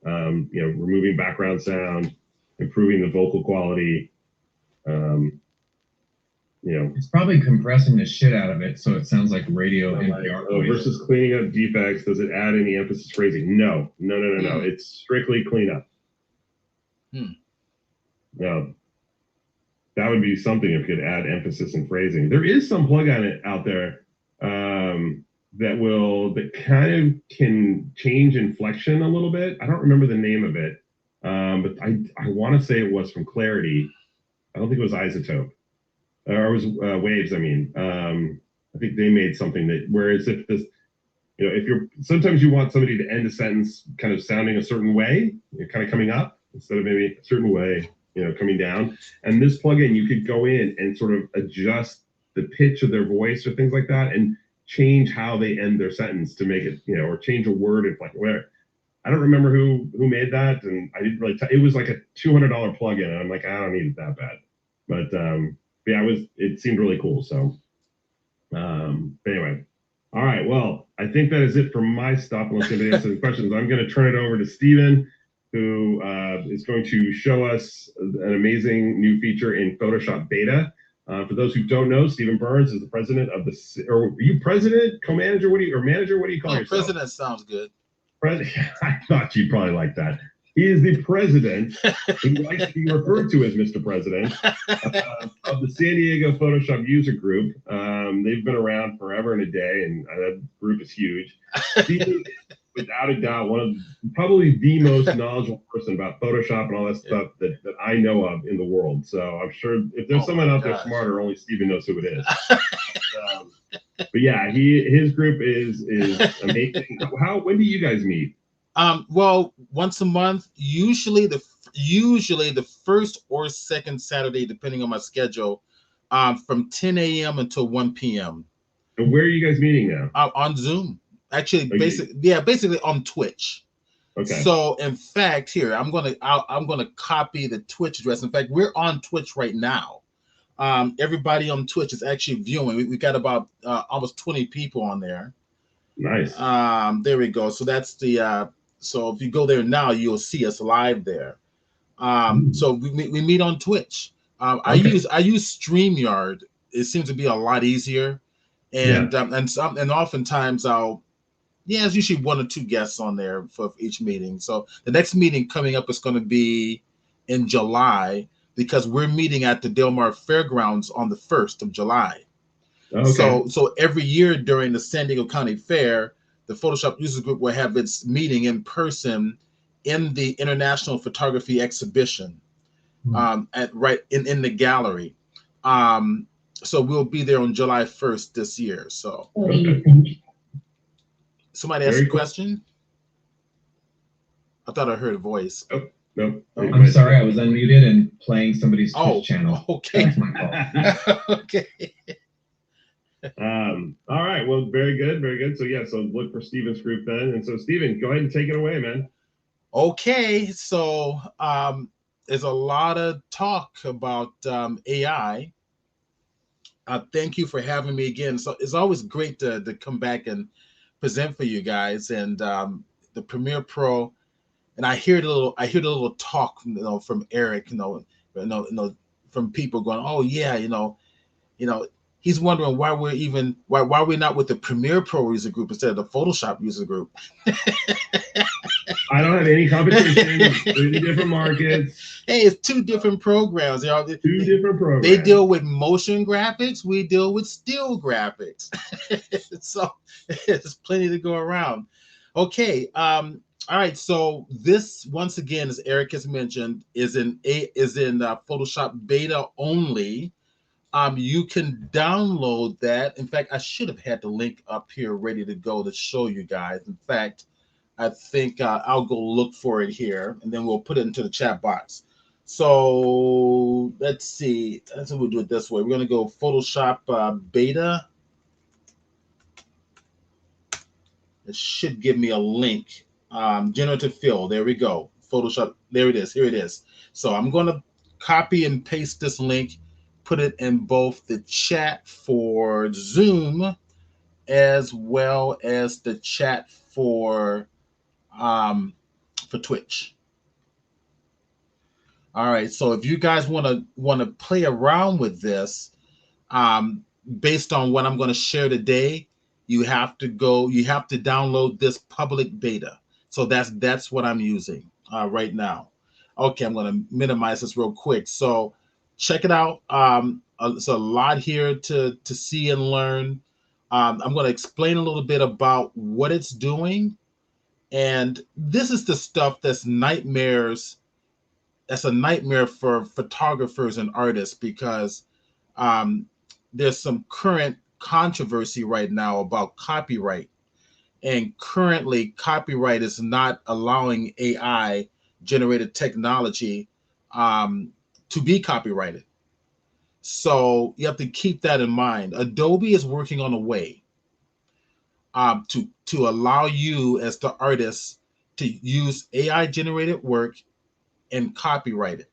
Removing background sound, improving the vocal quality. It's probably compressing the shit out of it so it sounds like radio NPR versus cleaning up defects. Does it add any emphasis phrasing? No. It's strictly cleanup. No, that would be something if you could add emphasis and phrasing. There is some plugin out there that kind of can change inflection a little bit. I don't remember the name of it, but I want to say it was from Clarity. I don't think it was Isotope, or it was Waves. I mean, I think they made something whereas if sometimes you want somebody to end a sentence kind of sounding a certain way, kind of coming up instead of maybe a certain way, coming down. And this plugin, you could go in and sort of adjust the pitch of their voice or things like that, and change how they end their sentence to make it, or change a word and like whatever. I don't remember who made that, and I didn't really. It was like a $200 plugin, and I'm like, I don't need it that bad. But yeah, it seemed really cool. So anyway, all right. Well, I think that is it for my stuff. Unless anybody has any questions, I'm going to turn it over to Steven, who is going to show us an amazing new feature in Photoshop Beta. For those who don't know, Steven Burns is the president of or are you president, co-manager? Or manager? What do you call yourself? President sounds good. I thought you'd probably like that. He is the president, who likes to be referred to as Mr. President, of the San Diego Photoshop User Group. They've been around forever and a day, and that group is huge. Steven, without a doubt, probably the most knowledgeable person about Photoshop and all that stuff that I know of in the world. So I'm sure if there's someone out there smarter, only Steven knows who it is. But yeah, his group is amazing. When do you guys meet? Well, once a month, usually the first or second Saturday, depending on my schedule, from 10 a.m. until 1 p.m. And where are you guys meeting now? On Zoom. Actually, Okay. basically on Twitch. Okay. So, in fact, here I'm gonna copy the Twitch address. In fact, we're on Twitch right now. Everybody on Twitch is actually viewing. We got about almost 20 people on there. Nice. There we go. So that's the so if you go there now, you'll see us live there. So we meet on Twitch. I use StreamYard. It seems to be a lot easier, and and oftentimes there's usually one or two guests on there for each meeting. So the next meeting coming up is going to be in July, because we're meeting at the Del Mar Fairgrounds on the 1st of July. Okay. So every year during the San Diego County Fair, the Photoshop Users Group will have its meeting in person in the International Photography Exhibition, in the gallery. So we'll be there on July 1st this year. So What do you think? somebody asked a question. I thought I heard a voice. No. I'm sorry, I was unmuted and playing somebody's Twitch channel. Okay. That's my fault. Okay. All right. Well, very good. Very good. So so look for Steven's group then. And so Steven, go ahead and take it away, man. Okay. So there's a lot of talk about AI. Thank you for having me again. So it's always great to come back and present for you guys. And the Premiere Pro, and I hear the little talk, from Eric, from people going, oh yeah, he's wondering why we're not with the Premiere Pro user group instead of the Photoshop user group. I don't have any competition. 3 different markets. Hey, it's 2 different programs. 2 different programs. They deal with motion graphics. We deal with still graphics. So there's plenty to go around. Okay. All right. So this, once again, as Eric has mentioned, is in Photoshop beta only. You can download that. In fact, I should have had the link up here ready to go to show you guys. In fact, I think I'll go look for it here, and then we'll put it into the chat box. So let's see. That's what we'll do it this way. We're going to go Photoshop beta. It should give me a link. Generative fill. There we go. Photoshop. There it is. Here it is. So I'm going to copy and paste this link, put it in both the chat for Zoom as well as the chat for Twitch. All right, so if you guys want to play around with this, based on what I'm going to share today, you have to download this public beta. So that's what I'm using right now. Okay, I'm going to minimize this real quick. So check it out. It's a lot here to see and learn. I'm going to explain a little bit about what it's doing. And this is the stuff that's nightmares. That's a nightmare for photographers and artists, because there's some current controversy right now about copyright. And currently, copyright is not allowing AI generated technology to be copyrighted. So you have to keep that in mind. Adobe is working on a way to allow you as the artist to use AI generated work and copyright it.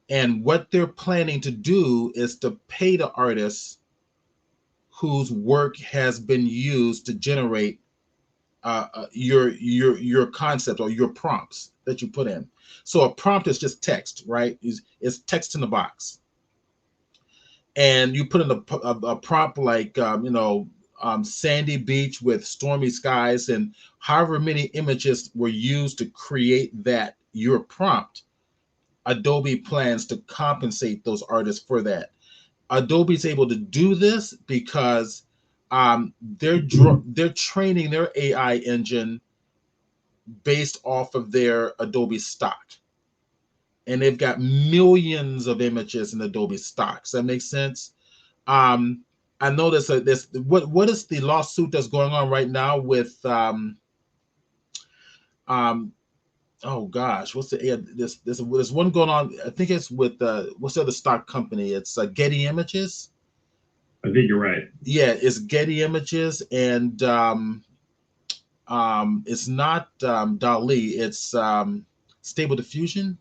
And what they're planning to do is to pay the artists whose work has been used to generate your concept or your prompts that you put in. So a prompt is just text, right? It's text in the box. And you put in a prompt like, sandy beach with stormy skies, and however many images were used to create your prompt. Adobe plans to compensate those artists for that. Adobe's able to do this because they're training their AI engine based off of their Adobe stock. And they've got millions of images in Adobe stock. Does that make sense? I noticed that what is the lawsuit that's going on right now with Oh gosh, what's the there's one going on? I think it's with what's the other stock company? It's Getty Images. I think you're right. Yeah, it's Getty Images, and it's not DALL-E. It's Stable Diffusion,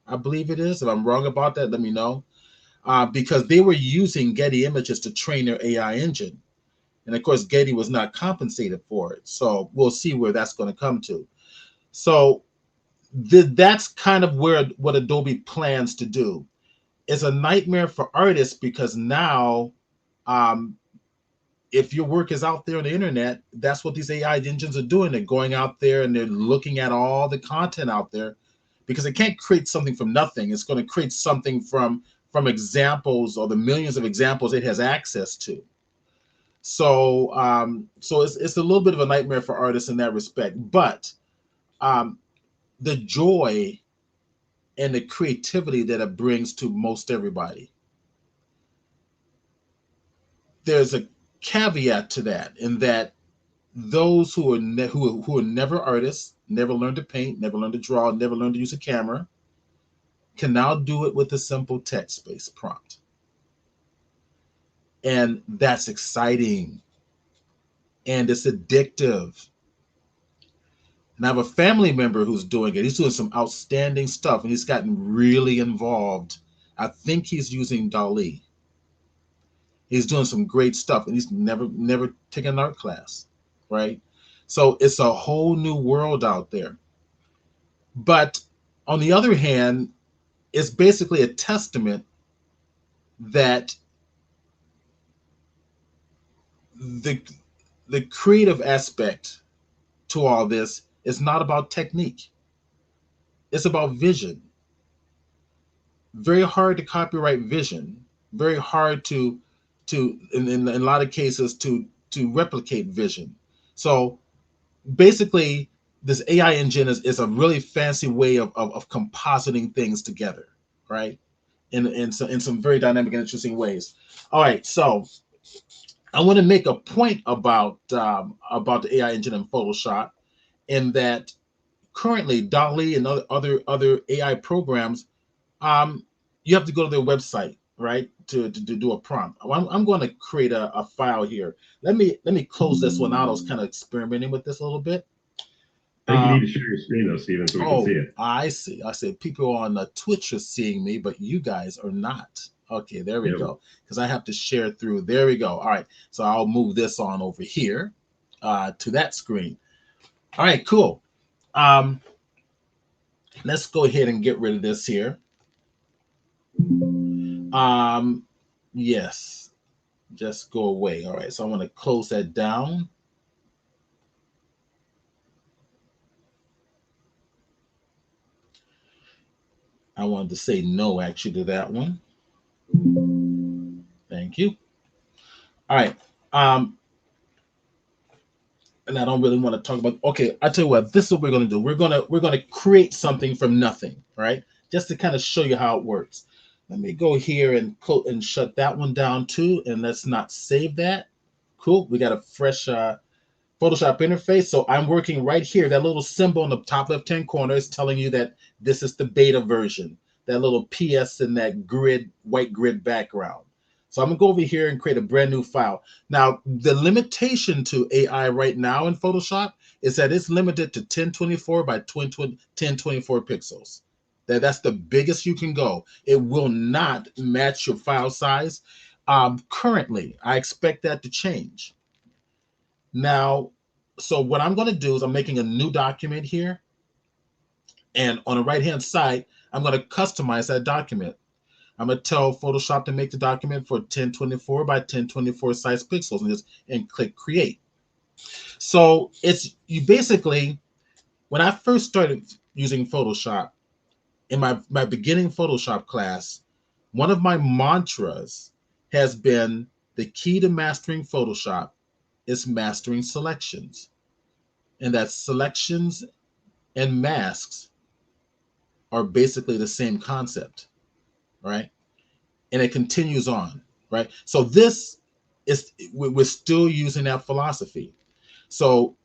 I believe it is. If I'm wrong about that, let me know. Because they were using Getty Images to train their AI engine, and of course, Getty was not compensated for it. So we'll see where that's going to come to. So that's kind of what Adobe plans to do. It's a nightmare for artists because now, if your work is out there on the internet, that's what these AI engines are doing. They're going out there and they're looking at all the content out there, because it can't create something from nothing. It's going to create something from examples, or the millions of examples it has access to. So so it's a little bit of a nightmare for artists in that respect. But the joy and the creativity that it brings to most everybody, there's a caveat to that, in that those who are never artists, never learned to paint, never learned to draw, never learned to use a camera, can now do it with a simple text-based prompt. And that's exciting. And it's addictive. And I have a family member who's doing it. He's doing some outstanding stuff, and he's gotten really involved. I think he's using DALL-E. He's doing some great stuff, and he's never taken an art class, right? So it's a whole new world out there. But on the other hand, it's basically a testament that the creative aspect to all this is not about technique. It's about vision. Very hard to copyright vision. Very hard to in a lot of cases to replicate vision. So basically, this AI engine is a really fancy way of compositing things together, right? In some very dynamic and interesting ways. All right, so I want to make a point about the AI engine in Photoshop, in that currently DALL-E and other AI programs, you have to go to their website, right, to do a prompt. I'm going to create a file here. Let me close this one out. I was kind of experimenting with this a little bit. I think you need to share your screen though, Stephen, so we can see it. I see. I said people on Twitch are seeing me, but you guys are not. Okay, there we go. Because I have to share through. There we go. All right. So I'll move this on over here to that screen. All right, cool. Let's go ahead and get rid of this here. Yes, just go away. All right, so I want to close that down. I wanted to say no actually to that one. Thank you. All right. And I don't really want to talk about, okay, I tell you what, this is what we're going to do. We're going to create something from nothing, right? Just to kind of show you how it works. Let me go here and shut that one down too, and let's not save that. Cool. We got a fresh Photoshop interface. So I'm working right here. That little symbol in the top left-hand corner is telling you that this is the beta version. That little PS in that white grid background. So I'm gonna go over here and create a brand new file. Now, the limitation to AI right now in Photoshop is that it's limited to 1024 by 1024 pixels. That's the biggest you can go. It will not match your file size. Currently, I expect that to change. Now, so what I'm going to do is I'm making a new document here. And on the right-hand side, I'm going to customize that document. I'm going to tell Photoshop to make the document for 1024 by 1024 size pixels and click create. So you basically, when I first started using Photoshop, in my beginning Photoshop class, one of my mantras has been the key to mastering Photoshop is mastering selections. And that selections and masks are basically the same concept, right? And it continues on, right? So we're still using that philosophy. So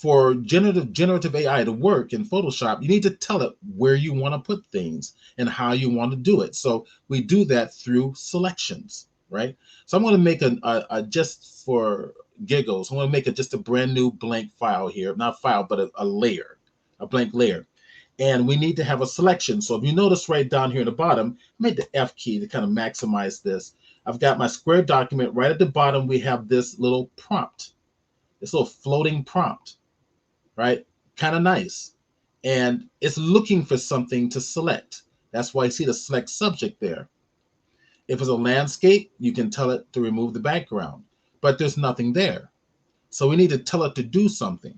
for generative AI to work in Photoshop, you need to tell it where you want to put things and how you want to do it. So we do that through selections, right? So I'm going to make a just for giggles, I'm going to make just a brand new blank file here, not file, but a layer, a blank layer. And we need to have a selection. So if you notice right down here at the bottom, I made the F key to kind of maximize this. I've got my square document. Right at the bottom, we have this little prompt, this little floating prompt, right? Kind of nice. And it's looking for something to select. That's why you see the select subject there. If it's a landscape, you can tell it to remove the background, but there's nothing there. So we need to tell it to do something.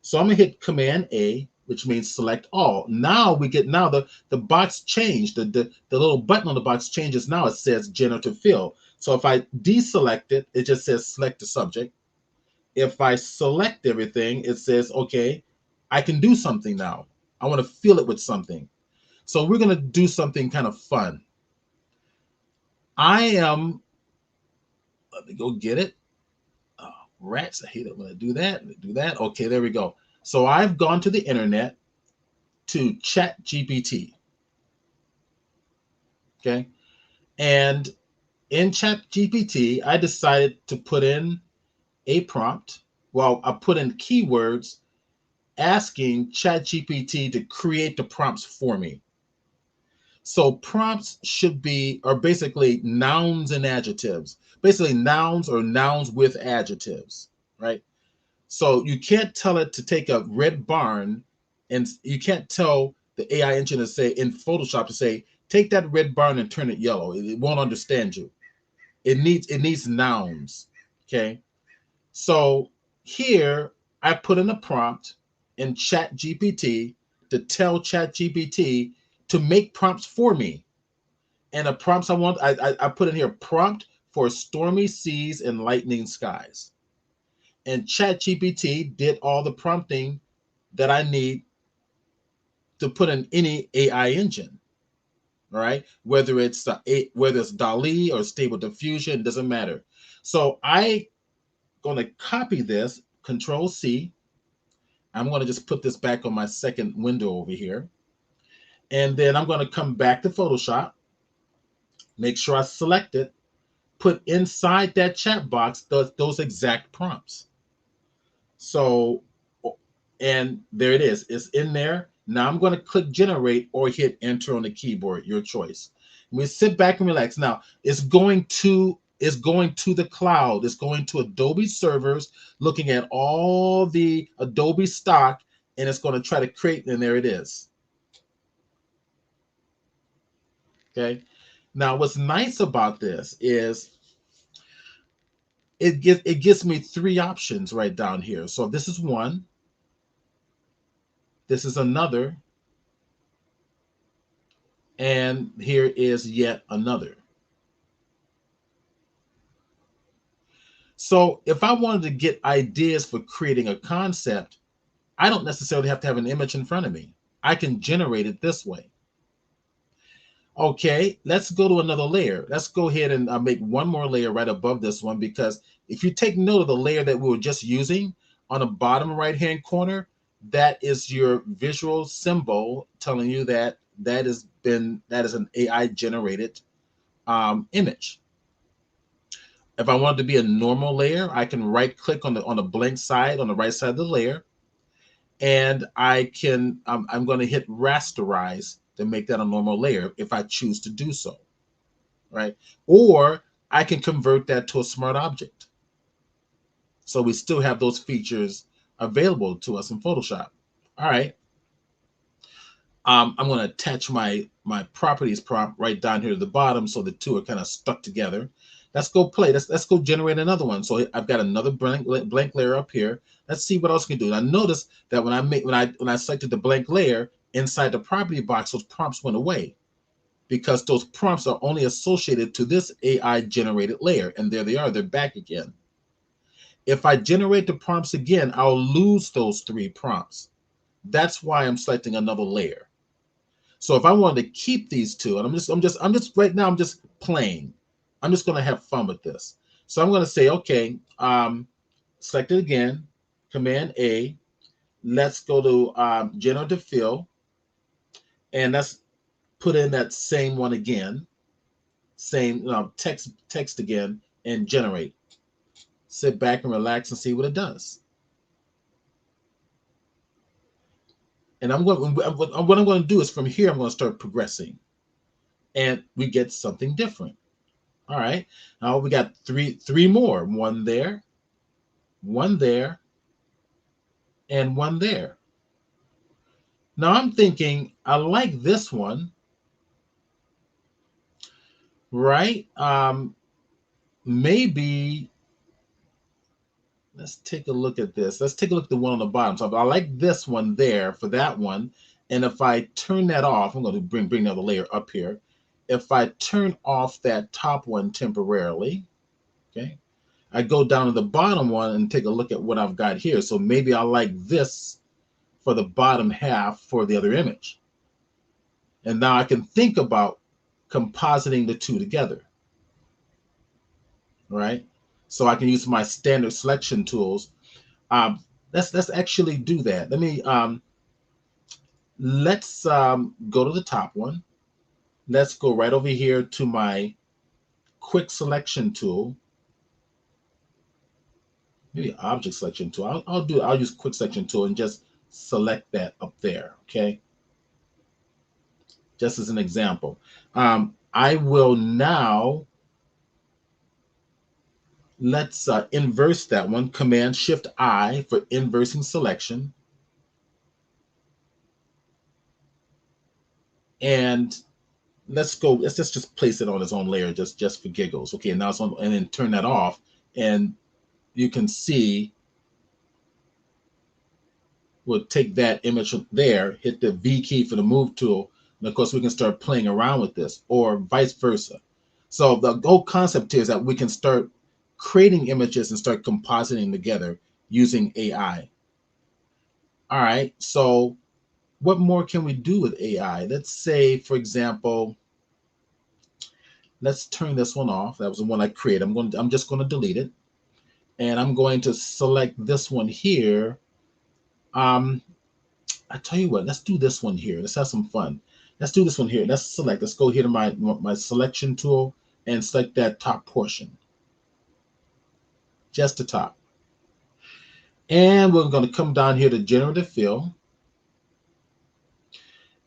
So I'm gonna hit Command A, which means select all. Now we get, now the box changed, the little button on the box changes. Now it says generative fill. So if I deselect it, it just says select the subject. If I select everything, it says, okay, I can do something now. I want to fill it with something. So we're going to do something kind of fun. Let me go get it. Oh, rats, I hate it when I do that. Okay, there we go. So I've gone to the internet to ChatGPT. Okay. And in ChatGPT, I decided to put in a prompt. Well, I put in keywords asking ChatGPT to create the prompts for me. So prompts are basically nouns and adjectives, basically nouns or nouns with adjectives, right? So you can't tell it to take a red barn, and you can't tell the AI engine to say in Photoshop to say, take that red barn and turn it yellow. It won't understand you. It needs nouns, okay? So here I put in a prompt in ChatGPT to tell ChatGPT to make prompts for me. And the prompts I want, I put in here prompt for stormy seas and lightning skies. And ChatGPT did all the prompting that I need to put in any AI engine. All right, whether it's DALL-E or Stable Diffusion, doesn't matter. So I'm going to copy this, Control C. I'm going to just put this back on my second window over here. And then I'm going to come back to Photoshop, make sure I select it, put inside that chat box those exact prompts. So, and there it is. It's in there. Now I'm going to click generate or hit enter on the keyboard, your choice. We sit back and relax. Now it's going to the cloud. It's going to Adobe servers, looking at all the Adobe stock, and it's going to try to create, and there it is. Okay. Now what's nice about this is it gives me three options right down here. So this is one. This is another. And here is yet another. So if I wanted to get ideas for creating a concept, I don't necessarily have to have an image in front of me. I can generate it this way. Okay, let's go to another layer. Let's go ahead and make one more layer right above this one, because if you take note of the layer that we were just using on the bottom right-hand corner, that is your visual symbol telling you that that is an AI generated image. If I wanted to be a normal layer, I can right click on the blank side, on the right side of the layer, and I can I'm going to hit rasterize to make that a normal layer if I choose to do so, right? Or I can convert that to a smart object. So we still have those features available to us in Photoshop. All right. I'm going to attach my properties prompt right down here at the bottom, so the two are kind of stuck together. Let's go play. Let's go generate another one. So I've got another blank layer up here. Let's see what else we can do. Now notice that when I selected the blank layer, inside the property box, those prompts went away, because those prompts are only associated to this AI generated layer, and there they are. They're back again. If I generate the prompts again, I'll lose those three prompts. That's why I'm selecting another layer. So if I wanted to keep these two, and I'm just right now, I'm just playing. I'm just going to have fun with this. So I'm going to say, okay, select it again, Command A, let's go to generative fill, and let's put in that same one again, same text again, and generate. Sit back and relax and see what it does. And what I'm going to do is from here, I'm going to start progressing, and we get something different. All right. Now we got three more. One there, and one there. Now I'm thinking I like this one, right? Maybe let's take a look at this. Let's take a look at the one on the bottom. So I like this one there for that one. And if I turn that off, I'm going to bring another layer up here. If I turn off that top one temporarily, okay, I go down to the bottom one and take a look at what I've got here. So maybe I like this for the bottom half for the other image. And now I can think about compositing the two together, right? So I can use my standard selection tools. Let's actually do that. Let me let's go to the top one. Let's go right over here to my quick selection tool. Maybe object selection tool. I'll use quick selection tool and just select that up there. Okay. Just as an example. I will now, let's inverse that one. Command Shift I for inversing selection. And let's just place it on its own layer just for giggles. Okay, now it's on, and then turn that off, and you can see we'll take that image there, hit the V key for the move tool, and of course we can start playing around with this, or vice versa. So the whole concept here is that we can start creating images and start compositing together using AI. All right, so what more can we do with AI? Let's say, for example, let's turn this one off. That was the one I created. I'm just going to delete it, and I'm going to select this one here. I tell you what, let's do this one here. Let's have some fun. Let's do this one here. Let's go here to my selection tool and select that top portion, just the top. And we're going to come down here to generative fill,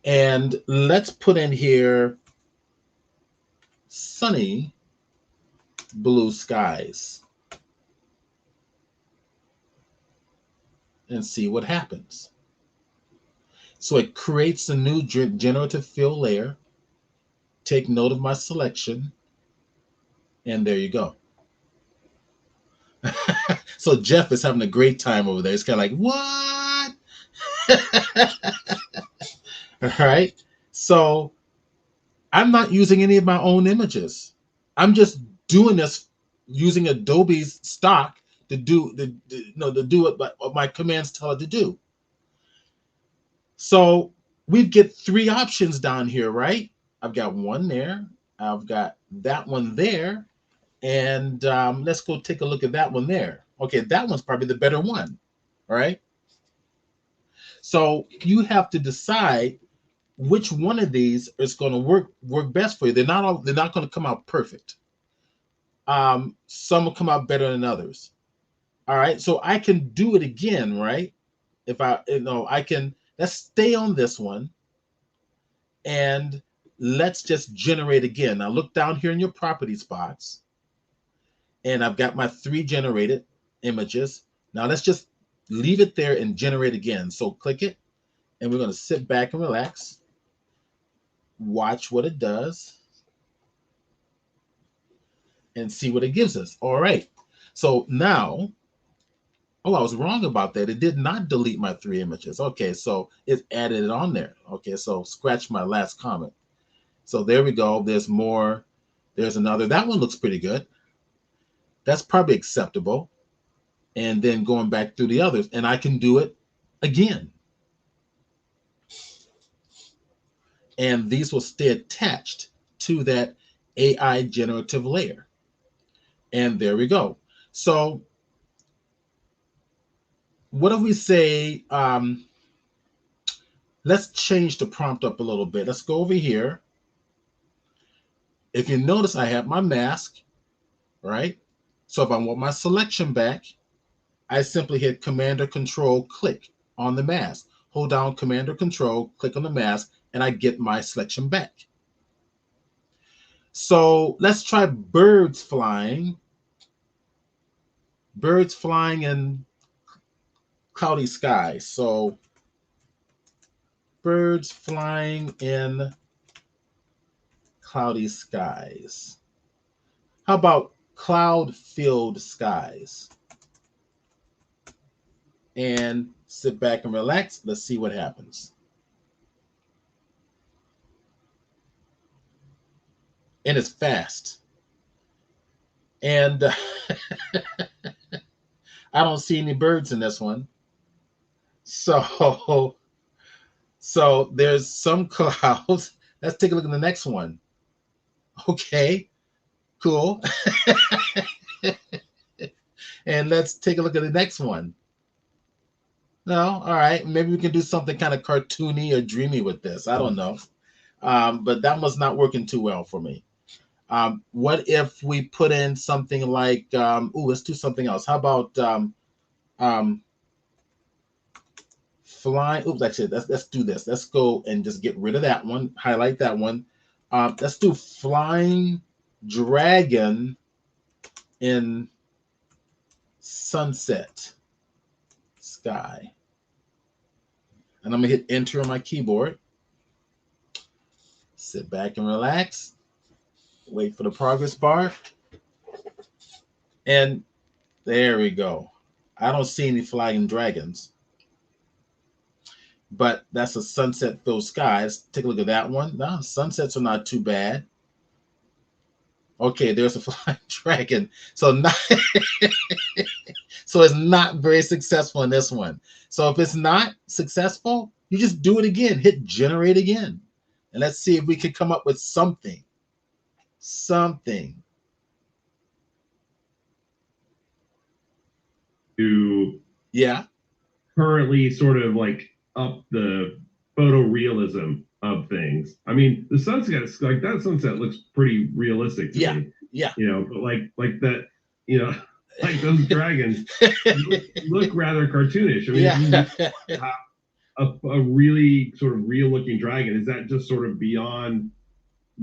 and let's put in here sunny blue skies and see what happens. So it creates a new generative fill layer. Take note of my selection, and there you go. So Jeff is having a great time over there. It's kind of like, what? All right. So I'm not using any of my own images. I'm just doing this using Adobe's stock to do what my commands tell it to do. So we get three options down here, right? I've got one there. I've got that one there. And let's go take a look at that one there. Okay, that one's probably the better one, all right? So you have to decide which one of these is going to work best for you. They're not going to come out perfect. Some will come out better than others. All right, so I can do it again, right? If I can. Let's stay on this one, and let's just generate again. Now look down here in your property spots, and I've got my 3 generated images. Now let's just leave it there and generate again. So click it, and we're going to sit back and relax. Watch what it does and see what it gives us. All right. So now, oh, I was wrong about that. It did not delete my 3 images. Okay, so it added it on there. Okay, so scratch my last comment. So there we go. There's more. There's another. That one looks pretty good. That's probably acceptable. And then going back through the others, and I can do it again. And these will stay attached to that AI generative layer. And there we go. So what if we say, let's change the prompt up a little bit. Let's go over here. If you notice, I have my mask, right? So if I want my selection back, I simply hit Command or Control, click on the mask. Hold down Command or Control, click on the mask, and I get my selection back. So let's try birds flying. Birds flying in cloudy skies. So birds flying in cloudy skies. How about cloud-filled skies? And sit back and relax. Let's see what happens. And it's fast. And I don't see any birds in this one. So there's some clouds. Let's take a look at the next one. Okay, cool. And let's take a look at the next one. No, all right. Maybe we can do something kind of cartoony or dreamy with this. I don't know. But that was not working too well for me. What if we put in something like, let's do something else. How about flying? Oops, actually, let's do this. Let's go and just get rid of that one. Highlight that one. Let's do flying dragon in sunset sky. And I'm gonna hit enter on my keyboard. Sit back and relax. Wait for the progress bar. And there we go. I don't see any flying dragons. But that's a sunset-filled sky. Let's take a look at that one. No, sunsets are not too bad. Okay, there's a flying dragon. So it's not very successful in this one. So if it's not successful, you just do it again. Hit generate again. And let's see if we can come up with something. To currently sort of like up the photorealism of things. I mean, the sunset, like that sunset looks pretty realistic to me. Yeah. You know, but like that, you know, like those dragons look rather cartoonish. I mean, a really sort of real looking dragon, is that just sort of beyond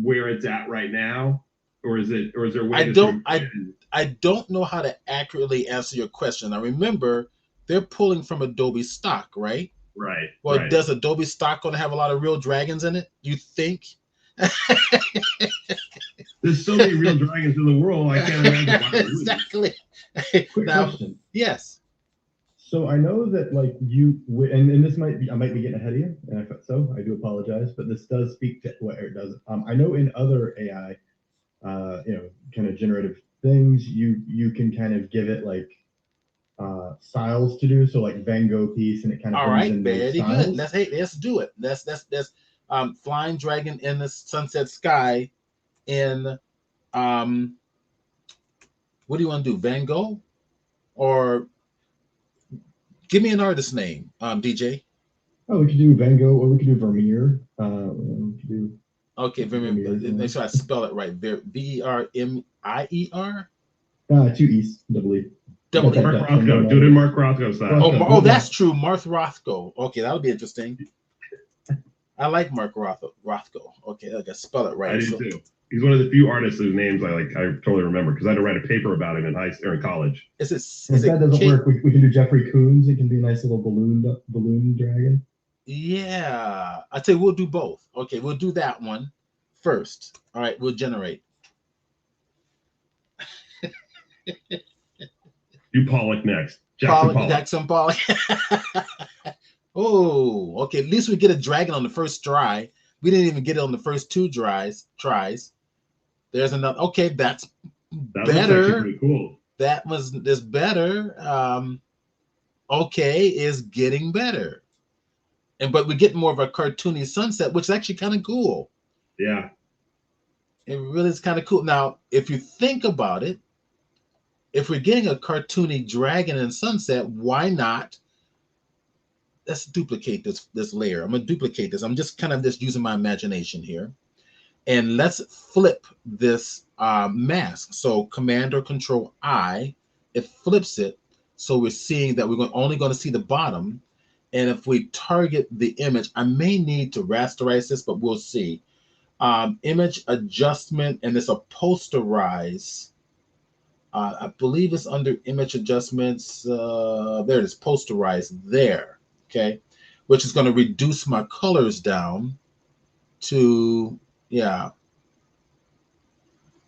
where it's at right now? Or is there a way I don't know how to accurately answer your question. Now remember, they're pulling from Adobe stock, right? Right. Well, right. Does Adobe stock going to have a lot of real dragons in it? You think? There's so many real dragons in the world, I can't imagine why. Exactly. Quick question. Yes. So I know that like you, and this might be, I might be getting ahead of you, and if so, I do apologize, but this does speak to what Eric does. I know in other AI, kind of generative things, you can kind of give it like styles to do. So like Van Gogh piece, and it kind of all right, very good. Let's do it. Let's flying dragon in the sunset sky in what do you want to do? Van Gogh, or give me an artist name, DJ. Oh, we could do Van Gogh, or we could do Vermeer. We could do. Okay, Vermeer. Make sure I spell it right. Vermeer. 2 E's, double E. Mark Rothko. Do it in Mark Rothko style. Oh, that's true. Mark Rothko. Okay, that'll be interesting. I like Mark Rothko. Okay, I gotta spell it right. I do too. He's one of the few artists whose names I totally remember because I had to write a paper about him in college. If that doesn't work, we can do Jeffrey Koons. It can be a nice little balloon dragon. Yeah, I tell you, we'll do both. Okay, we'll do that one first. All right, we'll generate. Do Pollock next. Jackson Pollock. Oh, okay. At least we get a dragon on the first try. We didn't even get it on the first 2 tries. There's another. Okay, that's better. Pretty cool. This better. Okay, is getting better. But we get more of a cartoony sunset, which is actually kind of cool. Yeah. It really is kind of cool. Now, if you think about it, if we're getting a cartoony dragon in sunset, why not let's duplicate this layer. I'm gonna duplicate this. I'm just kind of just using my imagination here. And let's flip this mask. So Command or Control I, it flips it. So we're seeing that we're only going to see the bottom. And if we target the image, I may need to rasterize this, but we'll see. Image adjustment, and it's a posterize. I believe it's under image adjustments. There it is, posterize there. Okay, which is going to reduce my colors down to, yeah,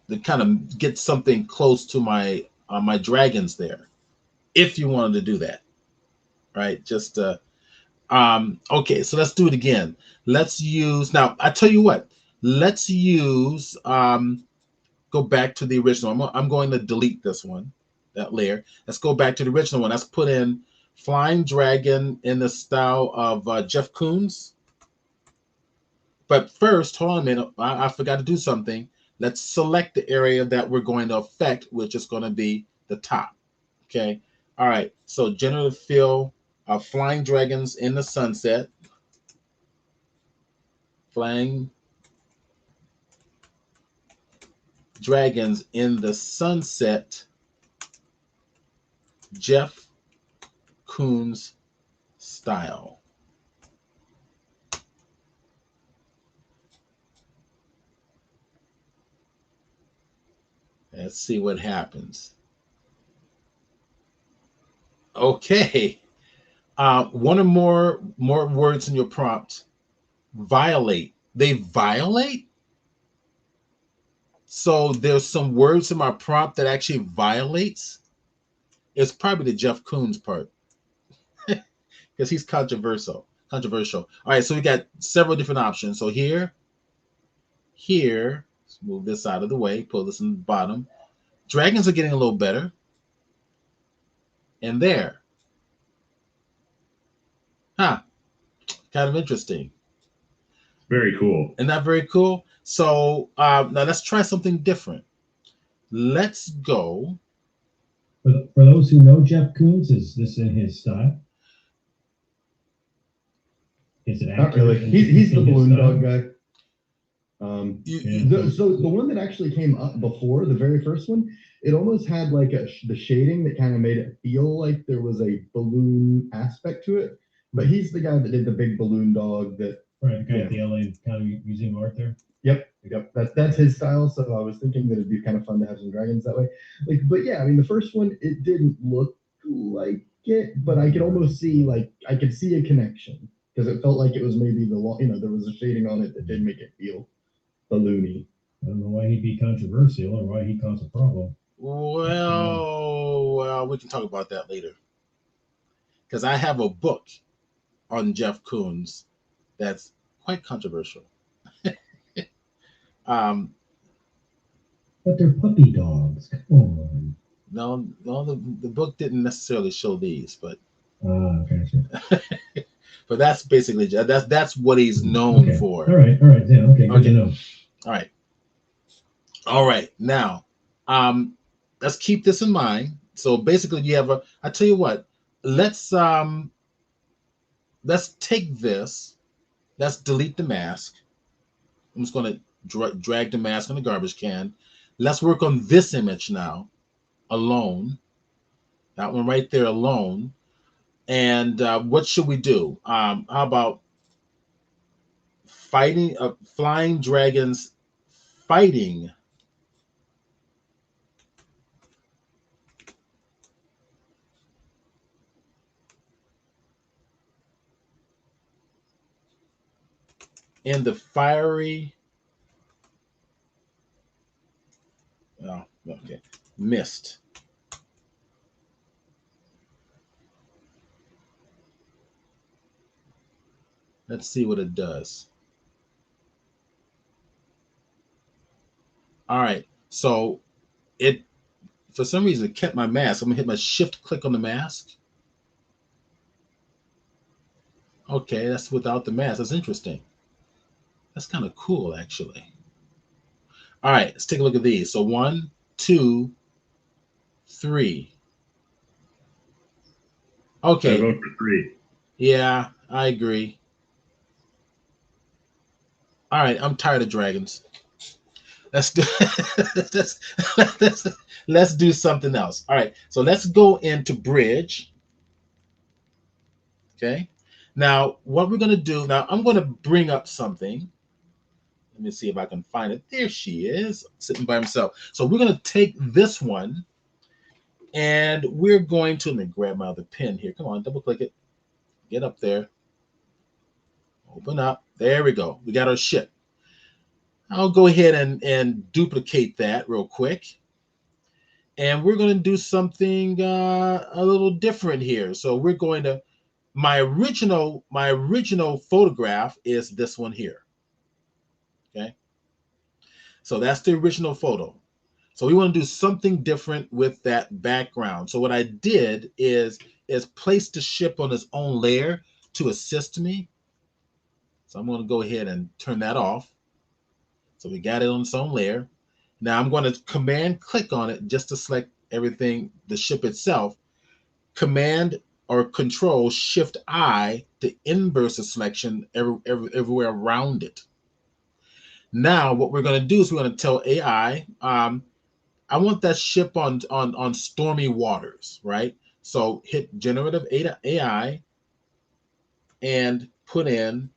to kind of get something close to my my dragons there, if you wanted to do that, right? Just okay, so let's do it again. Let's use, now I tell you what, let's use go back to the original. I'm going to delete this one, that layer. Let's go back to the original one. Let's put in Flying Dragon in the style of Jeff Koons. But first, hold on a minute. I forgot to do something. Let's select the area that we're going to affect, which is going to be the top. Okay. All right. So generative fill, Flying Dragons in the sunset. Flying Dragons in the sunset. Jeff Koons style. Let's see what happens. Okay. One or more words in your prompt. Violate. They violate? So there's some words in my prompt that actually violates. It's probably the Jeff Koons part. Because he's controversial. All right, so we got several different options. So here, let's move this out of the way, pull this in the bottom. Dragons are getting a little better. And there. Huh. Kind of interesting. Very cool. Isn't that very cool? So now let's try something different. Let's go. For those who know Jeff Koons, is this in his style? Is it Not really. He's the balloon dog guy. So the one that actually came up before, the very first one, it almost had like the shading that kind of made it feel like there was a balloon aspect to it. But he's the guy that did the big balloon dog that. Right, the guy at the LA County Museum of Art there. Yep. That's his style. So I was thinking that it'd be kind of fun to have some dragons that way. But yeah, I mean, the first one, it didn't look like it, but I could almost see, like, I could see a connection because it felt like it was maybe there was a shading on it that did make it feel balloony. I don't know why he'd be controversial or why he caused a problem. Well, we can talk about that later. Because I have a book on Jeff Koons that's quite controversial. But they're puppy dogs. Come on. No, the book didn't necessarily show these, but gotcha. but that's basically that's what he's known for. All right, yeah, okay, good to know. All right. Now, let's keep this in mind. So basically, you have I tell you what, let's take this. Let's delete the mask. I'm just going to drag the mask in the garbage can. Let's work on this image now, alone. That one right there, alone. And what should we do? How about flying dragons fighting? In the fiery, mist. Let's see what it does. All right, so it, for some reason, it kept my mask. I'm gonna hit my shift click on the mask. Okay, that's without the mask. That's interesting. That's kind of cool, actually. All right, let's take a look at these. So 1, 2, 3. Okay. I vote for 3. Yeah, I agree. All right, I'm tired of dragons. Let's do let's, let's, let's do something else. All right, so let's go into bridge. Okay. Now, what we're gonna do now, I'm gonna bring up something. Let me see if I can find it. There she is, sitting by himself. So we're gonna take this one, and we're going to let me grab my other pen here. Come on, double click it. Get up there. Open up. There we go. We got our ship. I'll go ahead and duplicate that real quick. And we're going to do something a little different here. So we're going to my original photograph is this one here. Okay. So that's the original photo. So we want to do something different with that background. So what I did is place the ship on its own layer to assist me. So I'm going to go ahead and turn that off. So we got it on its own layer. Now I'm going to command click on it just to select everything, the ship itself. Command or control shift I to inverse the selection everywhere around it. Now what we're going to do is we're going to tell AI, I want that ship on stormy waters, right? So hit generative AI and put in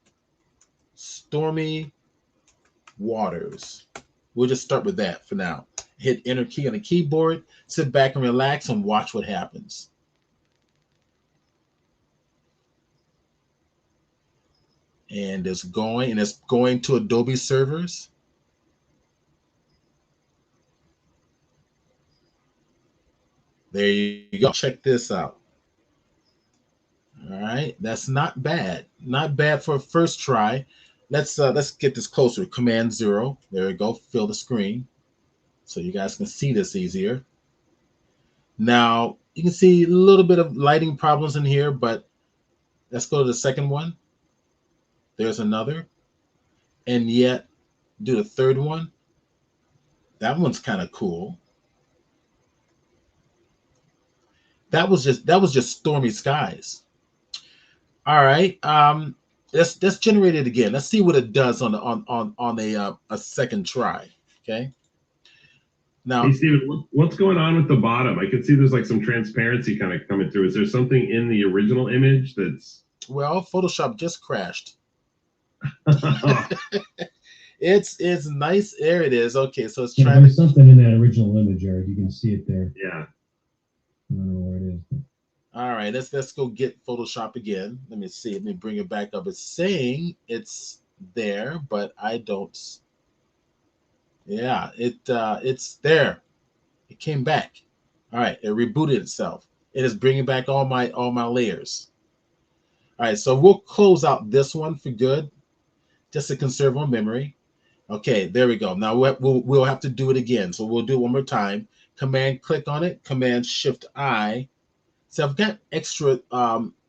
stormy waters. We'll just start with that for now. Hit enter key on the keyboard, sit back and relax and watch what happens. And it's going to Adobe servers. There you go. Check this out. All right, that's not bad. Not bad for a first try. Let's get this closer. Command 0. There we go. Fill the screen so you guys can see this easier. Now you can see a little bit of lighting problems in here, but let's go to the second one. There's another, and yet do the third one. That one's kind of cool. That was just stormy skies. All right. Let's generate it again. Let's see what it does on a second try. Okay. Now, hey Steven, what's going on with the bottom? I can see there's like some transparency kind of coming through. Is there something in the original image that's well, Photoshop just crashed. It's nice. There it is. Okay, so it's trying. There's something in that original image, Eric. You can see it there. Yeah. I don't know where it is. All right, let's go get Photoshop again. Let me see. Let me bring it back up. It's saying it's there, but I don't. Yeah, it's there. It came back. All right, it rebooted itself. It is bringing back all my layers. All right, so we'll close out this one for good, just to conserve our memory. Okay, there we go. Now we'll have to do it again. So we'll do it one more time. Command click on it. Command Shift I. So I've got extra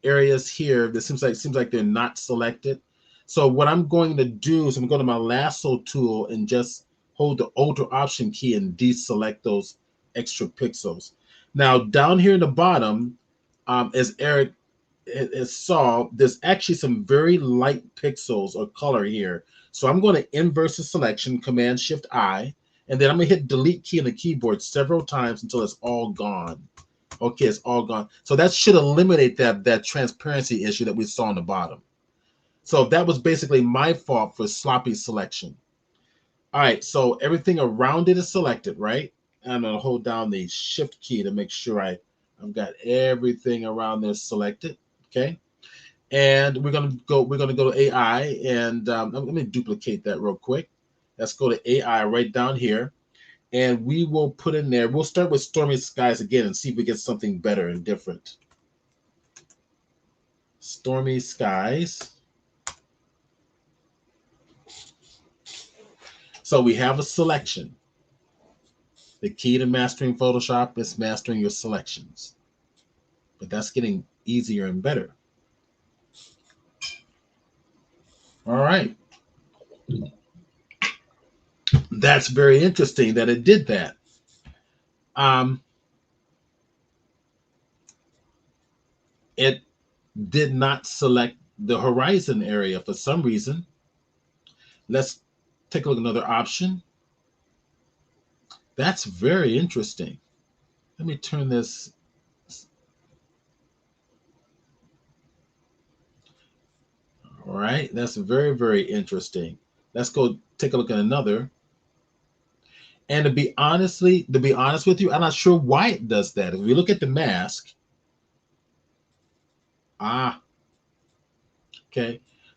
areas here that seems like they're not selected. So what I'm going to do is I'm going to my lasso tool and just hold the Alt Option key and deselect those extra pixels. Now down here in the bottom, as Eric saw, there's actually some very light pixels or color here. So I'm going to inverse the selection, Command Shift I, and then I'm going to hit Delete key on the keyboard several times until it's all gone. Okay, it's all gone. So that should eliminate that transparency issue that we saw on the bottom. So that was basically my fault for sloppy selection. All right, so everything around it is selected, right? I'm going to hold down the Shift key to make sure I've got everything around there selected. Okay, and we're gonna go to AI, and let me duplicate that real quick. Let's go to AI right down here, and we will put in there. We'll start with stormy skies again and see if we get something better and different. Stormy skies. So we have a selection. The key to mastering Photoshop is mastering your selections, but that's getting easier and better. All right. That's very interesting that it did that. It did not select the horizon area for some reason. Let's take a look at another option. That's very interesting. Let me turn this. All right, that's very, very interesting. Let's go take a look at another. And to be honest with you, I'm not sure why it does that. If we look at the mask, okay,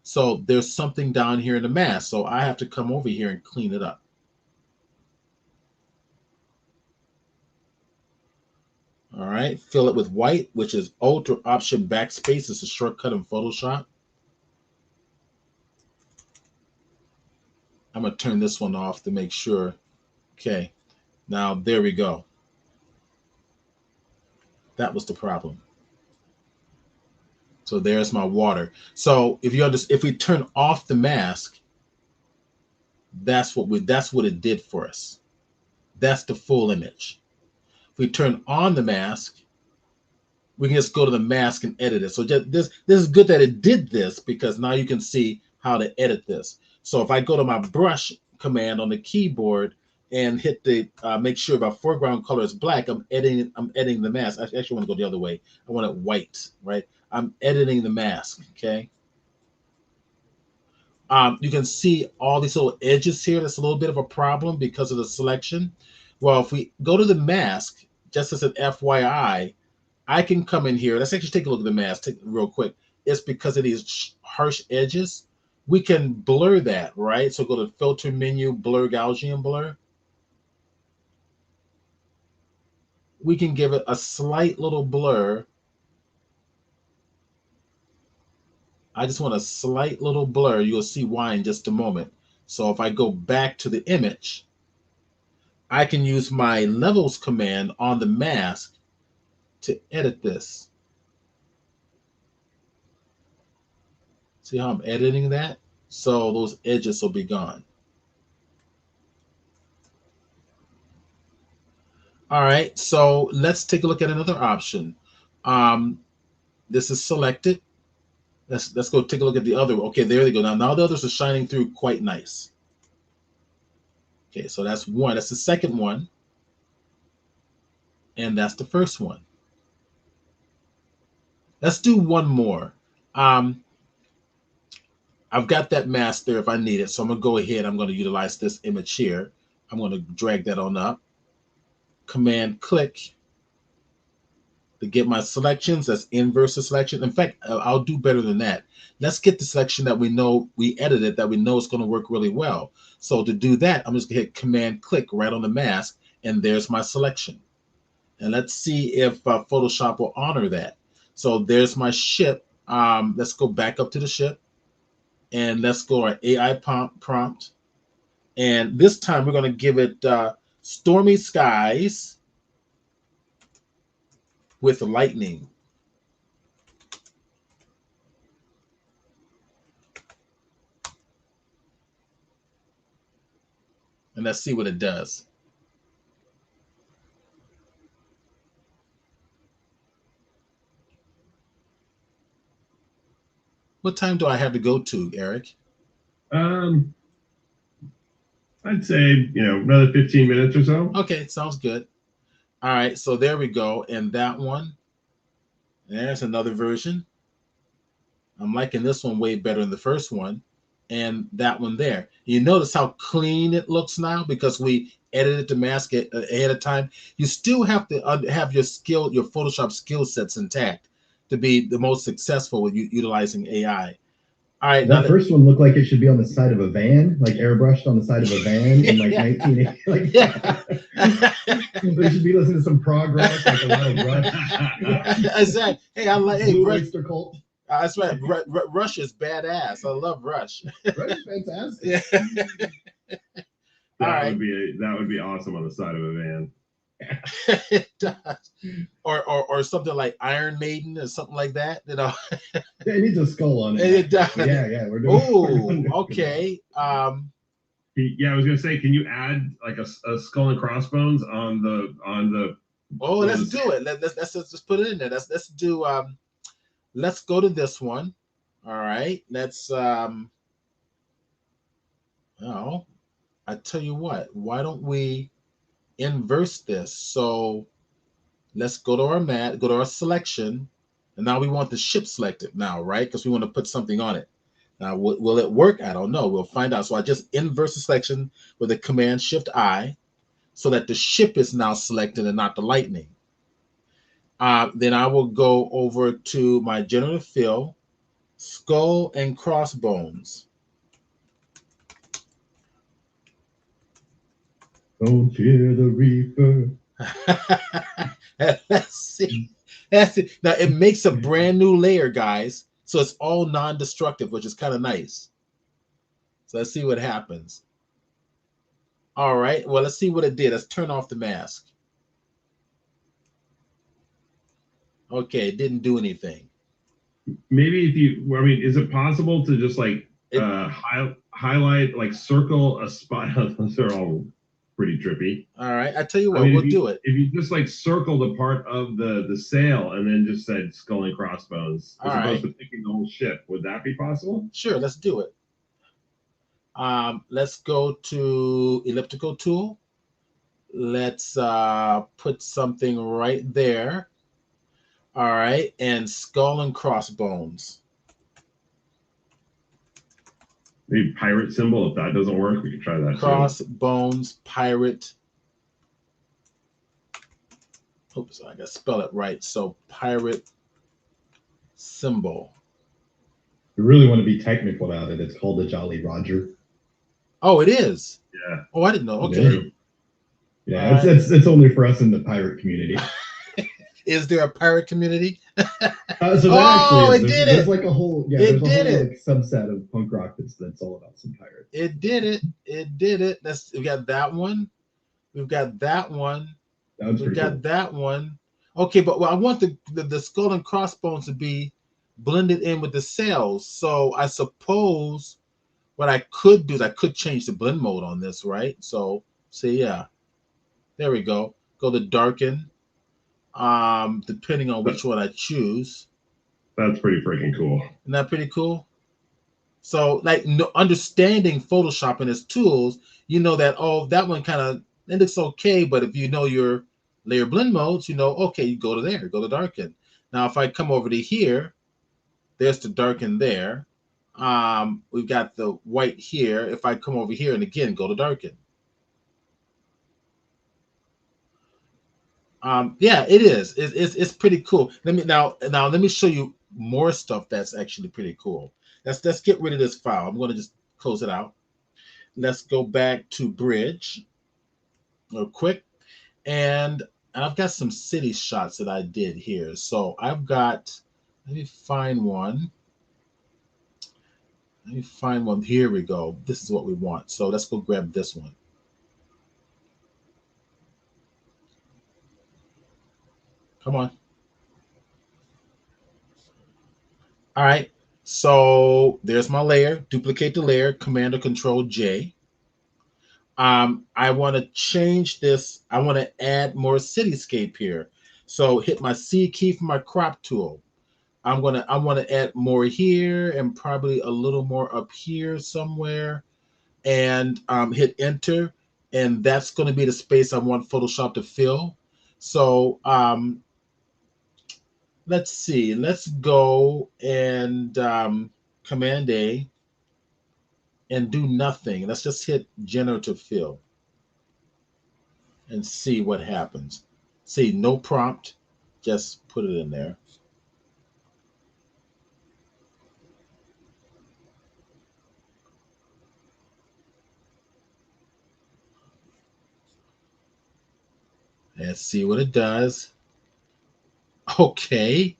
so there's something down here in the mask. So I have to come over here and clean it up. All right, fill it with white, which is Alt or Option Backspace. It's a shortcut in Photoshop. I'm going to turn this one off to make sure. Okay, now there we go. That was the problem. So there's my water. So if we turn off the mask, that's what it did for us. That's the full image. If we turn on the mask, we can just go to the mask and edit it. So this is good that it did this, because now you can see how to edit this. So if I go to my brush command on the keyboard and hit the make sure my foreground color is black, I'm editing the mask. I actually want to go the other way. I want it white, right? I'm editing the mask, okay? You can see all these little edges here. That's a little bit of a problem because of the selection. Well, if we go to the mask, just as an FYI, I can come in here. Let's actually take a look at the mask real quick. It's because of these harsh edges. We can blur that, right? So go to Filter menu, Blur Gaussian Blur. We can give it a slight little blur. I just want a slight little blur. You'll see why in just a moment. So if I go back to the image, I can use my levels command on the mask to edit this. See how I'm editing that? So those edges will be gone. All right, so let's take a look at another option. This is selected. Let's go take a look at the other. Okay, there they go. Now the others are shining through quite nice. Okay, so that's one. That's the second one. And that's the first one. Let's do one more. I've got that mask there if I need it. So I'm going to go ahead. I'm going to utilize this image here. I'm going to drag that on up. Command click to get my selections. That's inverse selection. In fact, I'll do better than that. Let's get the selection that we know we edited, that we know is going to work really well. So to do that, I'm just going to hit Command click right on the mask, and there's my selection. And let's see if Photoshop will honor that. So there's my ship. Let's go back up to the ship, and let's go our AI prompt. And this time we're going to give it stormy skies with lightning. And let's see what it does. What time do I have to go to, Eric? I'd say, another 15 minutes or so. Okay, sounds good. All right, so there we go. And that one, there's another version. I'm liking this one way better than the first one. And that one there. You notice how clean it looks now because we edited the mask ahead of time. You still have to have your Photoshop skill sets intact to be the most successful with utilizing AI. All right. That first one looked like it should be on the side of a van, like airbrushed on the side of a van in like 1980. Like, yeah. They should be listening to some prog rock, like a lot of Rush. Exactly. Hey, I like Blue Oyster Cult. That's right. Rush is badass. I love Rush. Rush is fantastic. Yeah. That would be awesome on the side of a van. It does. Or something like Iron Maiden or something like that. Yeah, it needs a skull on it. It does. Yeah, we're doing. Oh, okay. Yeah, I was gonna say, can you add like a skull and crossbones on the? Oh, let's do it. Let's just put it in there. Let's do let's go to this one. All right, let's oh, I tell you what, why don't we inverse this? So let's go to our mat, go to our selection, and now we want the ship selected now, right? Because we want to put something on it. Now, will it work? I don't know. We'll find out. So I just inverse the selection with the Command Shift I, so that the ship is now selected and not the lightning. Then I will go over to my generative fill, skull and crossbones. Don't fear the reaper. Let's see. That's it. Now it makes a brand new layer, guys. So it's all non-destructive, which is kind of nice. So let's see what happens. All right. Well, let's see what it did. Let's turn off the mask. Okay, it didn't do anything. Maybe if you, I mean, is it possible to just like highlight, like circle a spot? Those are all pretty trippy. All right, I tell you what, I mean, we'll do it. If you just like circle the part of the sail and then just said skull and crossbones, as opposed to picking the whole ship, would that be possible? Sure, let's do it. Let's go to elliptical tool. Let's put something right there. All right, and skull and crossbones. Maybe pirate symbol. If that doesn't work, we can try that. Crossbones, pirate. Oops, I gotta spell it right. So pirate symbol. You really want to be technical about it. It's called the Jolly Roger. Oh, it is. Yeah. Oh, I didn't know. Okay. Yeah, it's only for us in the pirate community. Is there a pirate community? So actually, it did there's it. like a whole It did it. like, subset of punk rock that's all about some pirates. It did it. It did it. We got that one. We've got that one. We've got that one. Okay, but I want the skull and crossbones to be blended in with the sails. So I suppose what I could do is I could change the blend mode on this, right? So see, yeah, there we go. Go to darken. Depending on which one I choose. That's pretty freaking cool. Isn't that pretty cool? So, like, understanding Photoshop and its tools, you know that, oh, that one kind of, it looks okay, but if you know your layer blend modes, you know, okay, you go to there, go to darken. Now, if I come over to here, there's the darken there. We've got the white here. If I come over here and again, go to darken. Yeah, it is. It's pretty cool. Let me show you more stuff that's actually pretty cool. Let's get rid of this file. I'm going to just close it out. Let's go back to Bridge real quick, and I've got some city shots that I did here. So I've got. Let me find one. Here we go. This is what we want. So let's go grab this one. Come on. All right. So there's my layer. Duplicate the layer. Command or Control J. I want to change this. I want to add more cityscape here. So hit my C key for my crop tool. I want to add more here and probably a little more up here somewhere. And hit enter. And that's going to be the space I want Photoshop to fill. So let's see. Let's go and Command A and do nothing. Let's just hit generative fill and see what happens. See, no prompt. Just put it in there. Let's see what it does. Okay.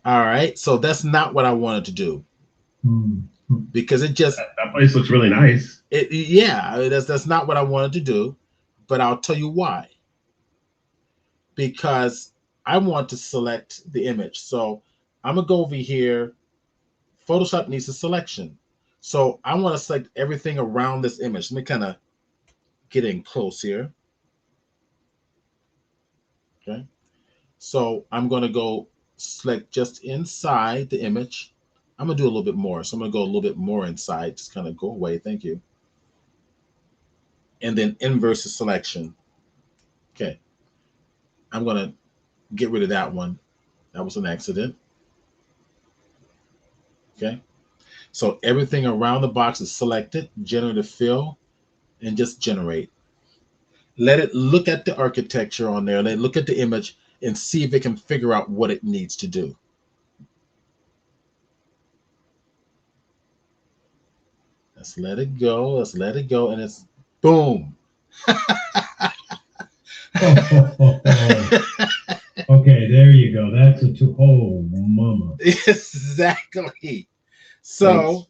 All right. So that's not what I wanted to do. Because it just that place looks really nice. Yeah, that's not what I wanted to do, but I'll tell you why. Because I want to select the image. So I'm gonna go over here. Photoshop needs a selection. So I want to select everything around this image. Let me kind of get in close here. Okay. So I'm gonna go select just inside the image. I'm gonna do a little bit more. So I'm gonna go a little bit more inside, just kind of go away. Thank you. And then inverse the selection. Okay. I'm gonna get rid of that one. That was an accident. Okay. So everything around the box is selected, generative fill, and just generate. Let it look at the architecture on there. Let it look at the image and see if it can figure out what it needs to do. Let's let it go. Let's let it go. And it's boom. Okay, there you go. That's a oh, mama. Exactly. So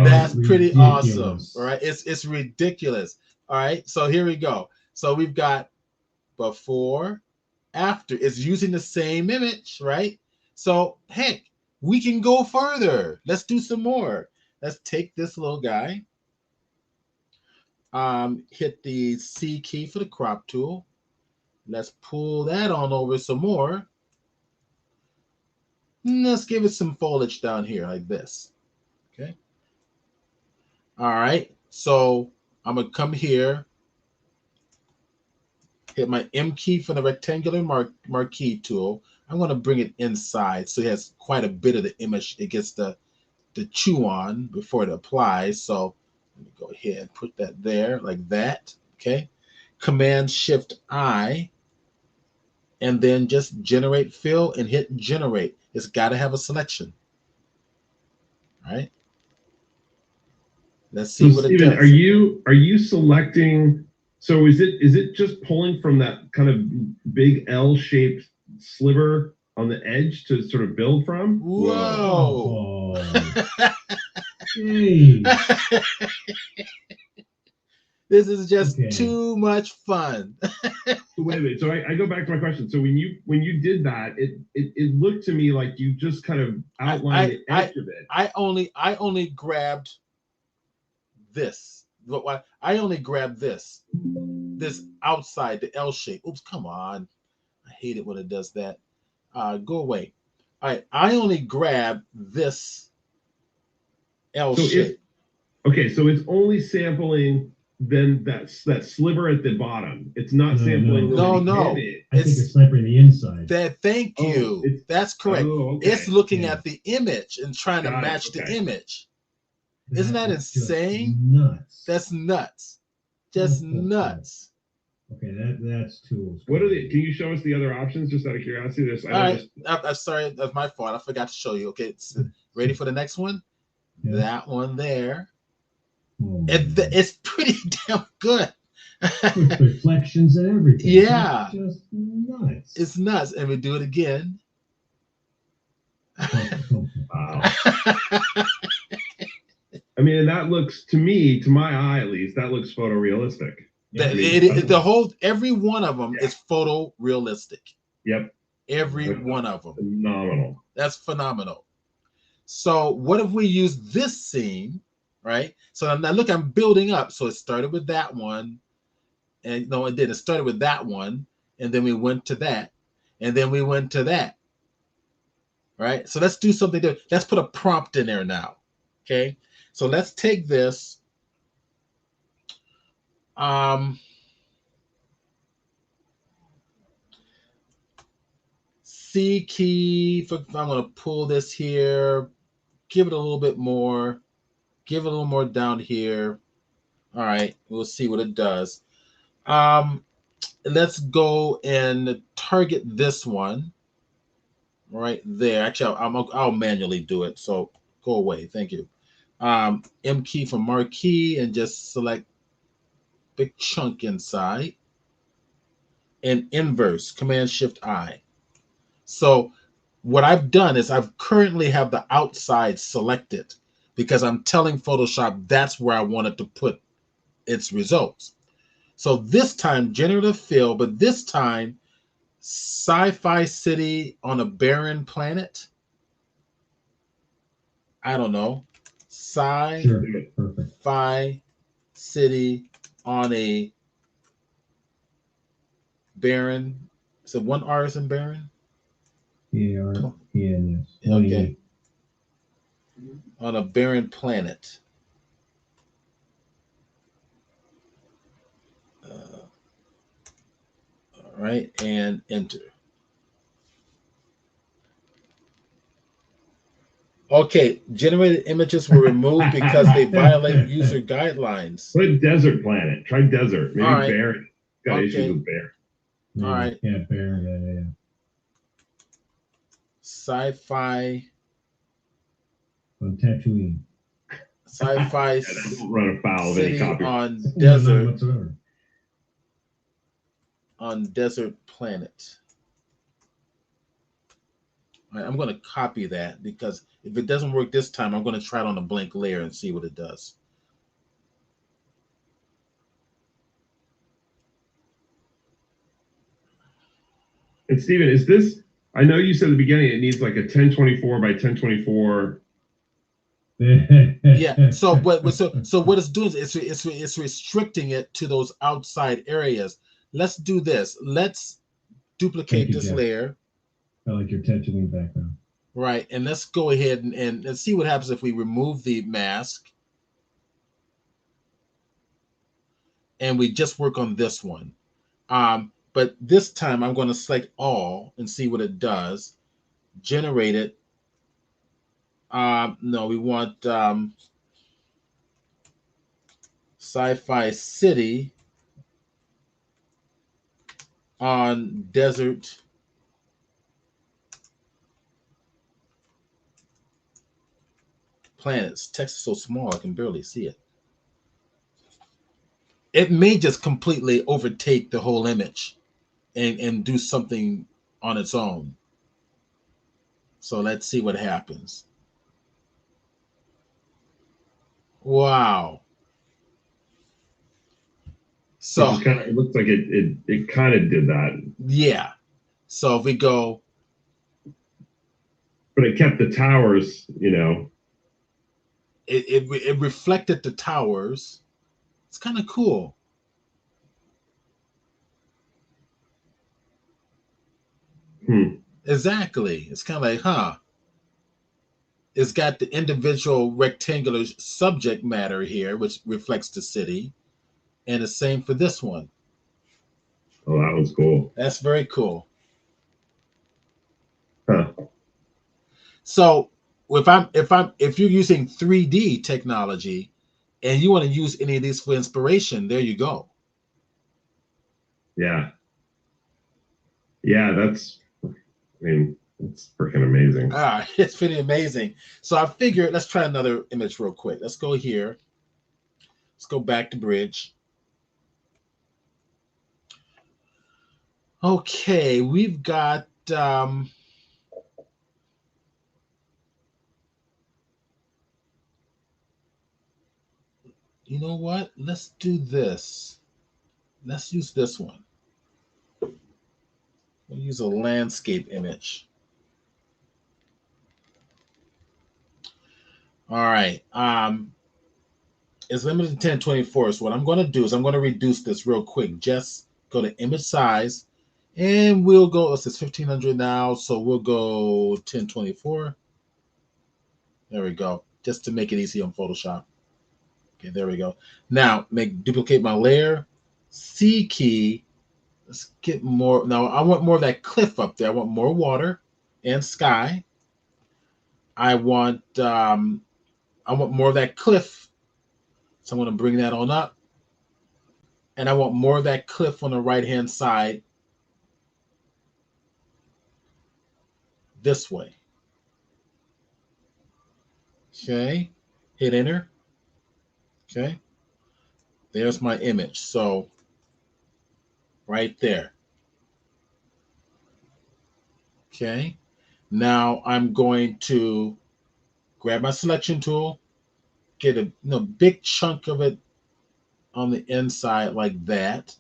that's pretty awesome. All right. It's ridiculous. All right. So here we go. So we've got before, after. It's using the same image, right? So heck, we can go further. Let's do some more. Let's take this little guy. Hit the C key for the crop tool. Let's pull that on over some more. Let's give it some foliage down here like this. Okay. All right. So I'm going to come here, hit my M key for the rectangular marquee tool. I'm going to bring it inside so it has quite a bit of the image. It gets the chew on before it applies. So let me go ahead and put that there like that. Okay. Command Shift I, and then just generate fill and hit generate. It's got to have a selection. All right. Let's see what Steven, it does. Are you selecting? So is it just pulling from that kind of big L-shaped sliver on the edge to sort of build from? Whoa. Oh. Hey. This is just too much fun. Wait a minute. So I go back to my question. So when you did that, it looked to me like you just kind of outlined the edge of it. I only grabbed this. I only grabbed this outside, the L shape. Oops, come on. I hate it when it does that. Go away. All right, I only grabbed this L shape. So it's only sampling then that sliver at the bottom. It's not sampling. No. I think it's sampling the inside. Thank you. That's correct. Okay. It's looking at the image and trying to match the image. Isn't that insane? Nuts. That's nuts. Just nuts. Okay, that's tools. What are the? Can you show us the other options, just out of curiosity? All right. I'm sorry, that's my fault. I forgot to show you. Okay, it's ready for the next one. Yeah. That one there. Oh, it's pretty damn good. With reflections and everything. Yeah. It's just nuts. It's nuts. And we do it again. Wow. I mean, and that looks, to me, to my eye at least, that looks photorealistic. Every one of them is photorealistic. Yep. Every one of them. Phenomenal. That's phenomenal. So what if we use this scene, right? So now look, I'm building up. So it started with that one. And no, it did. It started with that one. And then we went to that. And then we went to that. Right? So let's do something different. Let's put a prompt in there now. Okay. So let's take this. C key. I'm going to pull this here. Give it a little bit more. Give it a little more down here. All right. We'll see what it does. Let's go and target this one right there. Actually, I'll manually do it. So go away. Thank you. M key for marquee and just select big chunk inside and inverse, Command Shift I. So what I've done is I've currently have the outside selected because I'm telling Photoshop that's where I wanted to put its results. So this time generative fill, but this time sci-fi city on a barren planet. I don't know. Sci-fi city on a barren. So one R is in barren. P-A-R-E-N, yes. Okay. On a barren planet. All right, and enter. Okay, generated images were removed because they violate user guidelines. Put desert planet. Try desert. Maybe All right. bear. Got Okay. issues with bear. Maybe. All right. Yeah, bear. Yeah. Sci-fi. On Tatooine. Sci-fi That don't run afoul of any city copy. on None desert. whatsoever. On desert planet. All right, I'm going to copy that because if it doesn't work this time, I'm going to try it on a blank layer and see what it does. And Steven, is this? I know you said at the beginning it needs like a 1024 by 1024. Yeah. So what it's doing is it's restricting it to those outside areas. Let's do this. Let's duplicate this Jeff. layer. I like your Tatooine background. Right. And let's go ahead and see what happens if we remove the mask. And we just work on this one. But this time I'm going to select all and see what it does. Generate it. No, we want sci-fi city on desert planets. Text is so small I can barely see it. It may just completely overtake the whole image and do something on its own. So let's see what happens. Wow. So It looks like it kind of did that. Yeah. So if we go, but it kept the towers, it reflected the towers. It's kind of cool. Exactly. It's kind of like, huh? It's got the individual rectangular subject matter here, which reflects the city. And the same for this one. Oh, that was cool. That's very cool. Huh. So if you're using 3D technology and you want to use any of these for inspiration, there you go. Yeah. Yeah, it's freaking amazing. It's pretty amazing. So I figured, let's try another image real quick. Let's go here. Let's go back to Bridge. Okay, we've got you know what? Let's do this. Let's use this one. We'll use a landscape image. All right. It's limited to 1024. So what I'm going to do is I'm going to reduce this real quick. Just go to image size, and we'll go. It's 1500 now, so we'll go 1024. There we go. Just to make it easy on Photoshop. Okay, there we go. Now duplicate my layer. C key. Let's get more. Now I want more of that cliff up there. I want more water and sky. I want more of that cliff. So I'm going to bring that on up. And I want more of that cliff on the right-hand side this way. Okay. Hit enter. Okay. There's my image. So right there. Okay. Now I'm going to grab my selection tool, get a big chunk of it on the inside like that.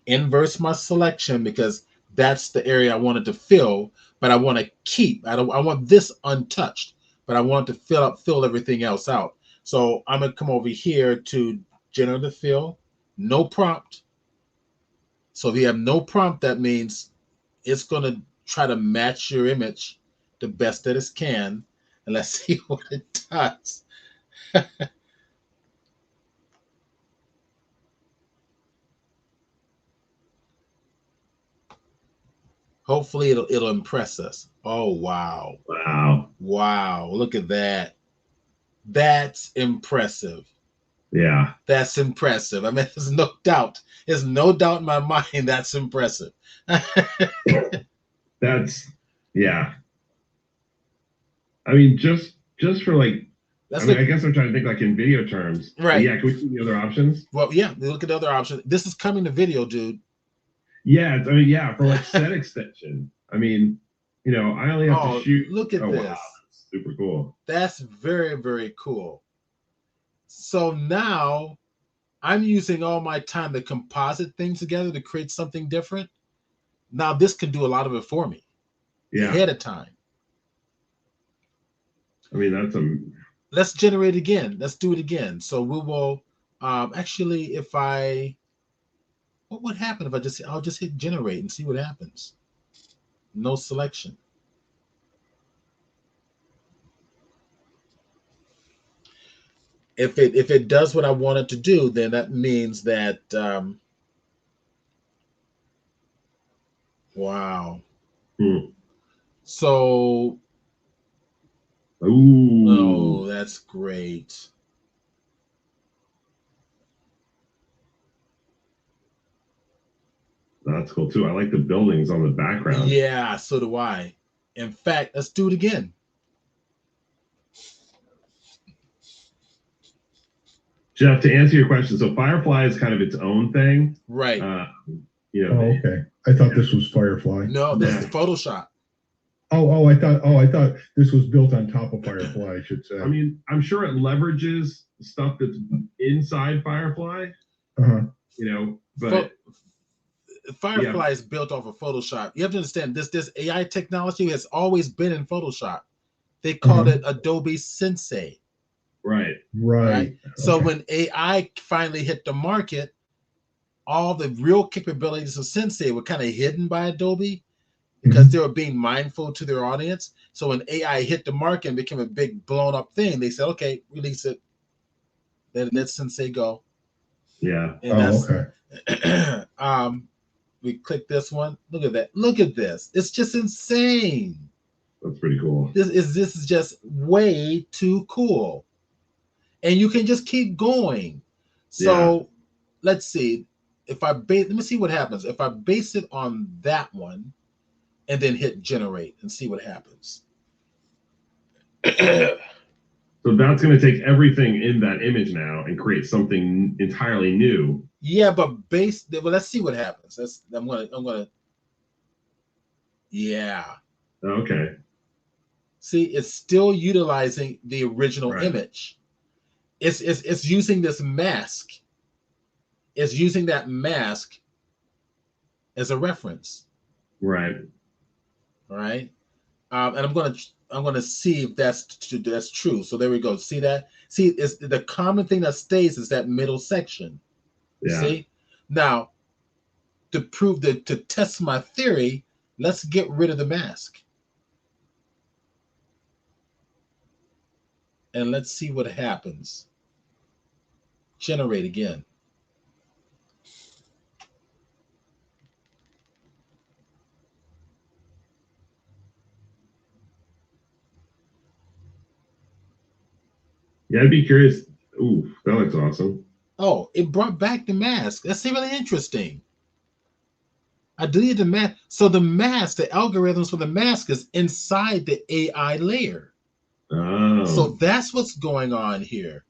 Inverse my selection because that's the area I wanted to fill, but I want to keep. I want this untouched, but I want to fill everything else out. So I'm gonna come over here to generative fill, no prompt. So if you have no prompt, that means it's gonna try to match your image the best that it can, and let's see what it does. Hopefully it'll impress us. Oh wow. Wow. Wow, look at that. That's impressive. Yeah. That's impressive. I mean, there's no doubt. There's no doubt in my mind that's impressive. That's, yeah. I mean, just for like, That's I mean, I guess I'm trying to think like in video terms. Right. Yeah. Can we see the other options? Well, yeah, look at the other options. This is coming to video, dude. Yeah. I mean, yeah, for like set extension. I mean, you know, I only have to shoot. Look at this. Wow. That's super cool. That's very, very cool. So now I'm using all my time to composite things together to create something different. Now this can do a lot of it for me ahead of time. I mean, that's Let's generate again. Let's do it again. So we will actually, if what would happen if I'll just hit generate and see what happens. No selection. If it does what I want it to do, then that means that wow. So oh, that's great. That's cool too. I like the buildings on the background. Yeah, so do I. In fact, let's do it again. Jeff, to answer your question, so Firefly is kind of its own thing. Right. You know, okay. I thought this was Firefly. No, this is Photoshop. I thought this was built on top of Firefly, I should say. I mean, I'm sure it leverages stuff that's inside Firefly. Uh-huh. You know, but Firefly is built off of Photoshop. You have to understand this AI technology has always been in Photoshop. They called it Adobe Sensei. Right. So when AI finally hit the market, all the real capabilities of Sensei were kind of hidden by Adobe because they were being mindful to their audience. So when AI hit the market and became a big blown up thing, they said, okay, release it. Let Sensei go. Yeah. And we click this one. Look at that. Look at this. It's just insane. That's pretty cool. This is just way too cool. And you can just keep going. So let's see. If I let me see what happens. If I base it on that one and then hit generate and see what happens. So that's going to take everything in that image now and create something entirely new. Yeah, but let's see what happens. I'm gonna yeah. Okay. See, it's still utilizing the original image. It's using this mask. It's using that mask as a reference. Right. All right. And I'm gonna see if that's true. So there we go. See that? See, it's the common thing that stays is that middle section. Yeah. See? Now, to test my theory, let's get rid of the mask. And let's see what happens. Generate again. Yeah, I'd be curious. Ooh, that looks awesome. Oh, it brought back the mask. That's really interesting. I deleted the mask. So the mask, the algorithms for the mask is inside the AI layer. Oh. So that's what's going on here.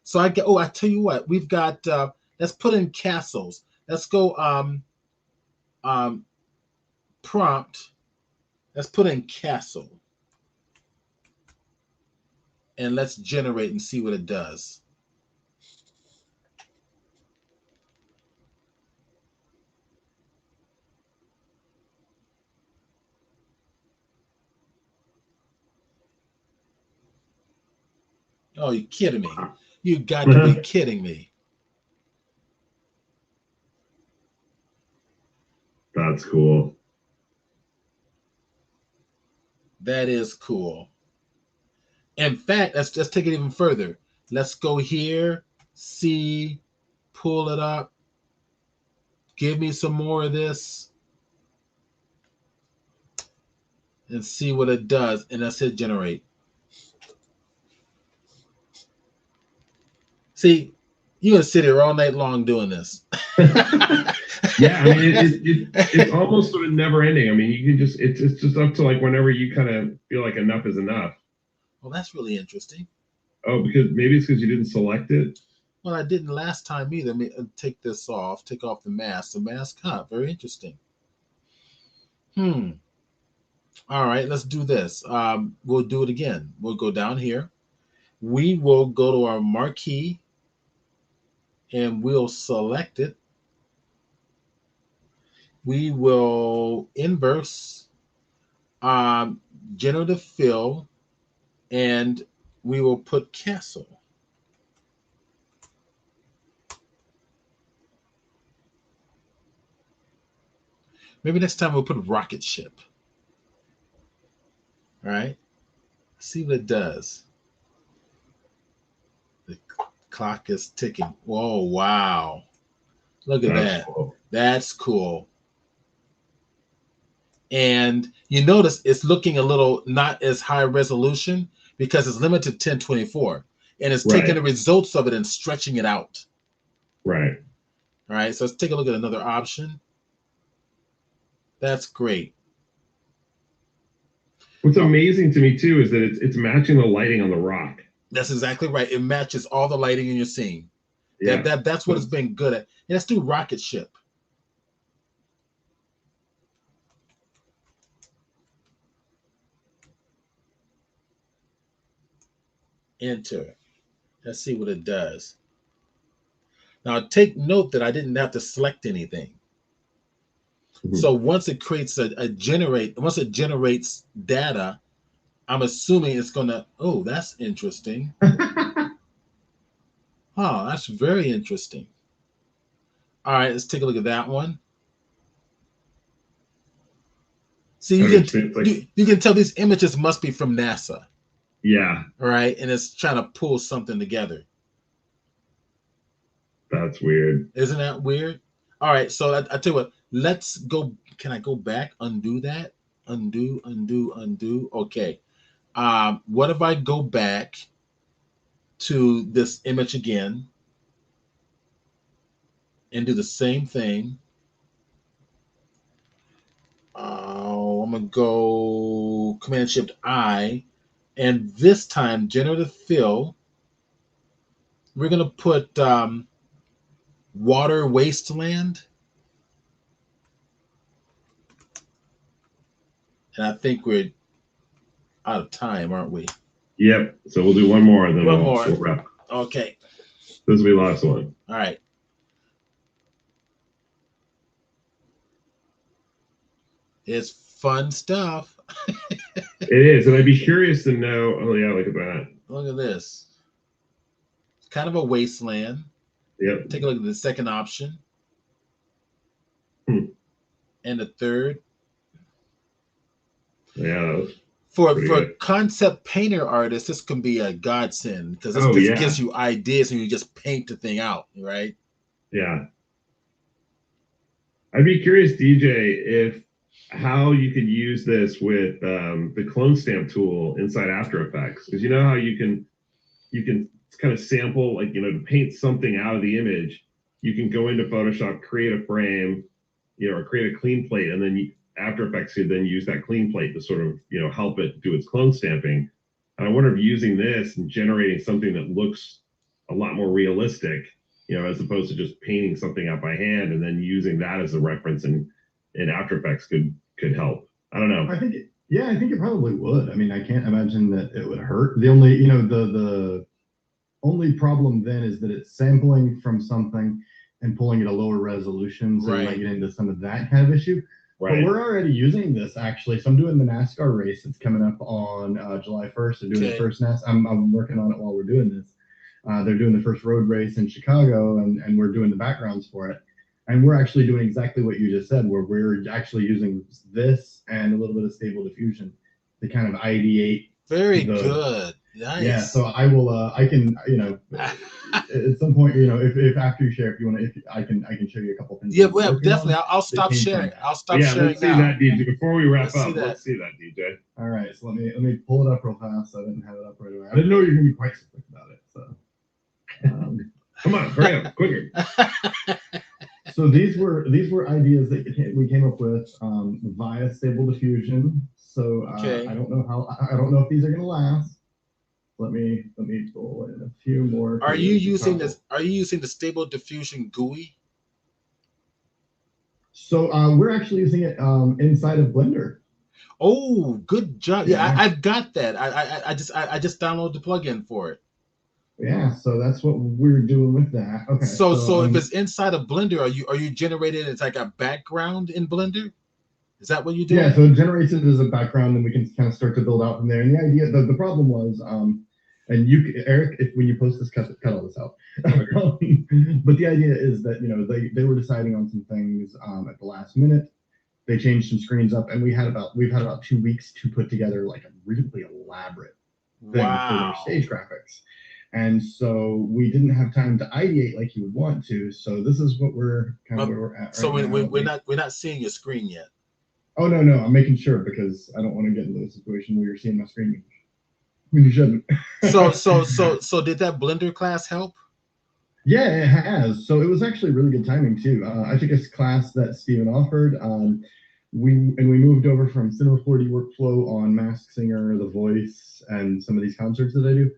So I tell you what, we've got let's put in castles. Let's go prompt. Let's put in castle. And let's generate and see what it does. Oh, you're kidding me. You got to be kidding me. That's cool. That is cool. In fact, let's just take it even further. Let's go here, see, pull it up. Give me some more of this and see what it does. And let's hit generate. See, you're going to sit here all night long doing this. Yeah, I mean, it's almost sort of never ending. I mean, you can it's just up to like whenever you kind of feel like enough is enough. Well, that's really interesting. Oh, because maybe it's because you didn't select it. Well, I didn't last time either. Take this off. Take off the mask. The mask, huh? Very interesting. All right, let's do this. We'll do it again. We'll go down here. We will go to our marquee and we'll select it. We will inverse generative fill, and we will put castle. Maybe next time we'll put rocket ship. All right. See what it does. The clock is ticking. Whoa, wow. Look at that. Cool. That's cool. And you notice it's looking a little not as high resolution because it's limited to 1024. And it's taking the results of it and stretching it out. Right. All right. So let's take a look at another option. That's great. What's amazing to me too is that it's matching the lighting on the rock. That's exactly right. It matches all the lighting in your scene. Yeah. That's what it's been good at. And let's do rocket ship. Enter. Let's see what it does. Now take note that I didn't have to select anything. Mm-hmm. So once it creates once it generates data, I'm assuming it's gonna, oh, that's interesting. Oh, that's very interesting. All right, let's take a look at that one. See, you can tell these images must be from NASA. Yeah. All right, and it's trying to pull something together. That's weird. Isn't that weird? All right, so I tell you what, let's go. Can I go back? Undo that? Undo. Okay. What if I go back to this image again and do the same thing? I'm going to go Command-Shift-I, and this time, generative fill, we're going to put water wasteland. And I think we're out of time, aren't we? Yep. So we'll do one more, and then we'll wrap. Okay. This will be the last one. All right. It's fun stuff. It is, and I'd be curious to know. Oh yeah, look at that. Look at this. It's kind of a wasteland. Yep. Take a look at the second option. And the third. Yeah. For concept painter artists, this can be a godsend because this gives you ideas and you just paint the thing out, right? Yeah. I'd be curious, DJ, how you could use this with the clone stamp tool inside After Effects, because you know how you can kind of sample, like, you know, to paint something out of the image, you can go into Photoshop, create a frame, you know, or create a clean plate, and then After Effects could then use that clean plate to sort of, you know, help it do its clone stamping. And I wonder if using this and generating something that looks a lot more realistic, you know, as opposed to just painting something out by hand and then using that as a reference in After Effects could help. I don't know. I think it probably would. I mean, I can't imagine that it would hurt. The only, you know, the only problem then is that it's sampling from something and pulling at a lower resolution, so you might get into some of that kind of issue. Right. But we're already using this, actually. So I'm doing the NASCAR race that's coming up on July 1st. I'm doing the first I'm working on it while we're doing this. They're doing the first road race in Chicago, and we're doing the backgrounds for it. And we're actually doing exactly what you just said, where we're actually using this and a little bit of Stable Diffusion to kind of ideate. Very the- good. Nice. Yeah, so I will. I can, at some point, if after you share, if you want to, I can show you a couple things. Yeah, that we're well, working on. definitely. I'll stop came from sharing. that. I'll stop Yeah, sharing let's see now. that, DJ. Before we wrap Let's see up, that. let's see that, DJ. All right, so let me pull it up real fast. I didn't have it up right away. I didn't know you were gonna be quite so quick about it. So, Come on, hurry up, quicker. so these were ideas that we came up with via Stable Diffusion. So Okay. I don't know if these are gonna last. Let me pull in a few more. Are you using this? Are you using the Stable Diffusion GUI? So we're actually using it inside of Blender. Oh, good job. Yeah, Yeah. I've got that. I just downloaded the plugin for it. Yeah, so that's what we're doing with that. Okay. So if it's inside of Blender, are you generating it as like a background in Blender? Is that what you do? Yeah, so it generates it as a background, and we can kind of start to build out from there. And the idea, the problem was, and you, Eric, when you post this, cut all this out. But the idea is that they were deciding on some things at the last minute. They changed some screens up, and we've had about 2 weeks to put together like a really elaborate thing for their stage graphics. And so we didn't have time to ideate like you would want to. So this is what we're kind of where we're at. So right now. we're not seeing your screen yet. Oh no, I'm making sure because I don't want to get into a situation where you're seeing my screen when you shouldn't. So did that Blender class help? Yeah, it has. So it was actually really good timing too. I took a class that Steven offered. We moved over from Cinema 4D workflow on Masked Singer, The Voice, and some of these concerts that I do.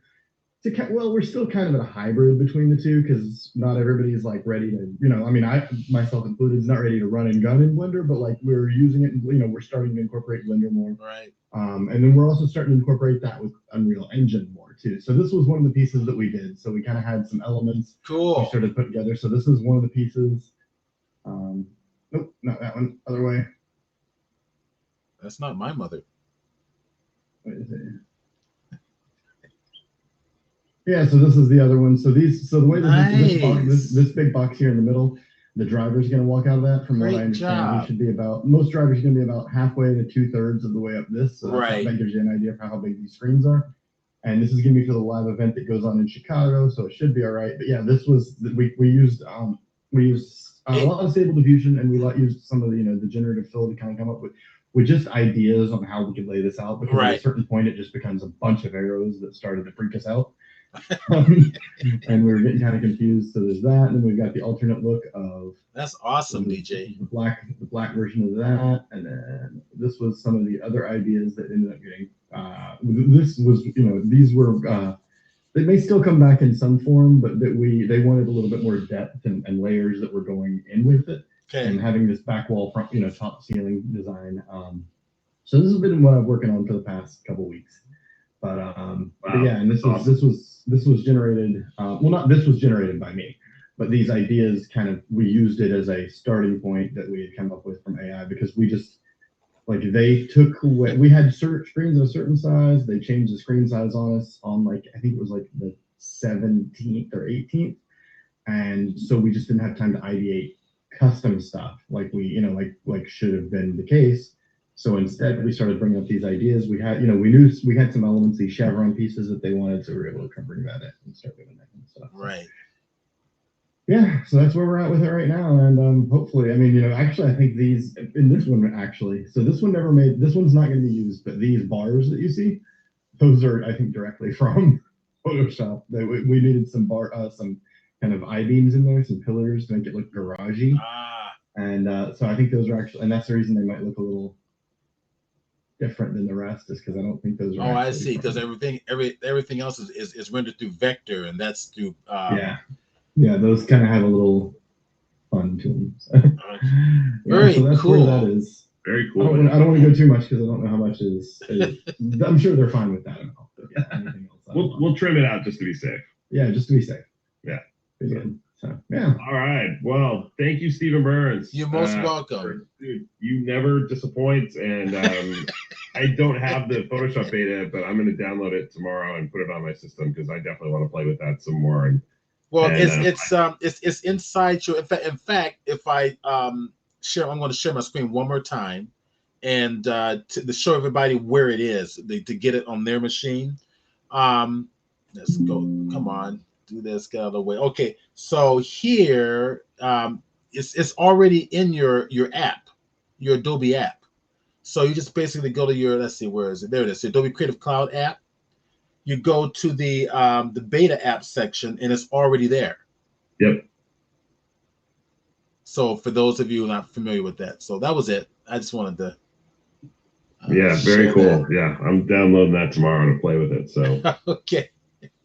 We're still kind of at a hybrid between the two because not everybody's like ready to, I myself included is not ready to run and gun in Blender, but like we're using it, we're starting to incorporate Blender more. Right. And then we're also starting to incorporate that with Unreal Engine more too. So this was one of the pieces that we did. So we kind of had some elements Cool. we started to put together. So this is one of the pieces. Nope, not that one. Other way. That's not my mother. What is it? Yeah, so this is the other one. So the way that this big box here in the middle, the driver's going to walk out of that. From what I understand, he should be most drivers are going to be about halfway to 2/3 of the way up this. So that gives you an idea of how big these screens are. And this is going to be for the live event that goes on in Chicago, so it should be all right. But yeah, this was we used a lot of Stable Diffusion, and we used some of the generative fill to kind of come up with just ideas on how we could lay this out. Because at a certain point, it just becomes a bunch of arrows that started to freak us out. And we were getting kind of confused. So there's that, and then we've got the alternate look of that's awesome, DJ. The black version of that, and then this was some of the other ideas that ended up getting. This was these were they may still come back in some form, but that they wanted a little bit more depth and layers that were going in with it. Okay. And having this back wall front, top ceiling design. So this has been what I'm working on for the past couple weeks. But yeah, and this was generated. Not this was generated by me, but these ideas we used it as a starting point that we had come up with from AI because we just they took away. We had screens of a certain size. They changed the screen size on us on I think it was the 17th or 18th, and so we just didn't have time to ideate custom stuff like should have been the case. So instead, we started bringing up these ideas. We had, we knew we had some elements, these chevron pieces that they wanted, so we were able to bring that in and start doing that kind of stuff. Right. Yeah, so that's where we're at with it right now, and hopefully, actually, I think these in this one actually. So this one never made. This one's not going to be used, but these bars that you see, those are I think directly from Photoshop. We needed some some kind of I-beams in there, some pillars to make it look garagey. And so I think those are actually, and that's the reason they might look a little different than the rest is because I don't think those are. Oh, I see. Because everything else is rendered through vector, and that's through. Yeah, those kind of have a little fun to them. So. Very so that's cool. Where that is. Very cool. I don't want to go too much because I don't know how much is I'm sure they're fine with that. Yeah, anything else, we'll trim it out just to be safe. Yeah, just to be safe. Yeah. So yeah. All right. Well, thank you, Steven Burns. You're most welcome. Dude, you never disappoint, and I don't have the Photoshop beta, but I'm going to download it tomorrow and put it on my system because I definitely want to play with that some more. It's inside your. In fact, if I share, I'm going to share my screen one more time, and to show everybody where it is to get it on their machine. Let's go. Come on, do this. Get out of the way. Okay, so here it's already in your app, your Adobe app. So you just basically go to your, let's see, where is it? There it is, the Adobe Creative Cloud app. You go to the beta app section, and it's already there. Yep. So for those of you not familiar with that, so that was it. I just wanted to. Yeah, very share cool. that. Yeah, I'm downloading that tomorrow to play with it. So. Okay.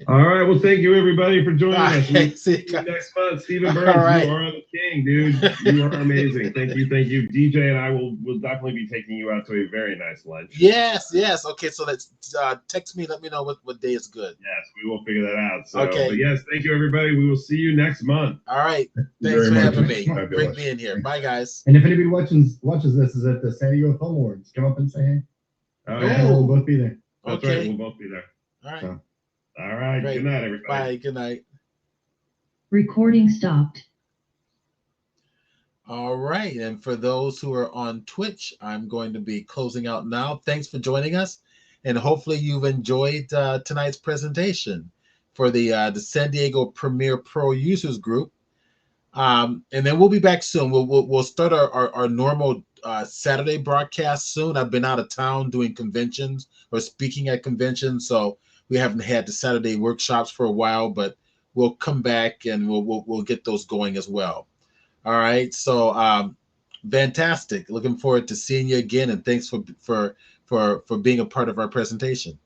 All right. Well, thank you everybody for joining us. Bye. We'll see you next month. Stephen Burns, All right. you are the king, dude. You are amazing. Thank you. Thank you. DJ and I will definitely be taking you out to a very nice lunch. Yes. Okay. So let's text me. Let me know what day is good. Yes, we will figure that out. So, Okay. But yes, thank you everybody. We will see you next month. All right. you Thanks very for much. having me. Fabulous. Great being here. Bye, guys. And if anybody watches this is at the San Diego Film Awards, come up and say hey. Oh, yeah. yeah. We'll both be there. That's Okay. right. We'll both be there. All right. So. All right. Great. Good night, everybody. Bye. Good night. Recording stopped. All right. And for those who are on Twitch, I'm going to be closing out now. Thanks for joining us. And hopefully you've enjoyed tonight's presentation for the San Diego Premiere Pro Users Group. And then we'll be back soon. We'll start our normal Saturday broadcast soon. I've been out of town doing conventions or speaking at conventions, so we haven't had the Saturday workshops for a while, but we'll come back and we'll get those going as well. All right. So fantastic. Looking forward to seeing you again, and thanks for being a part of our presentation.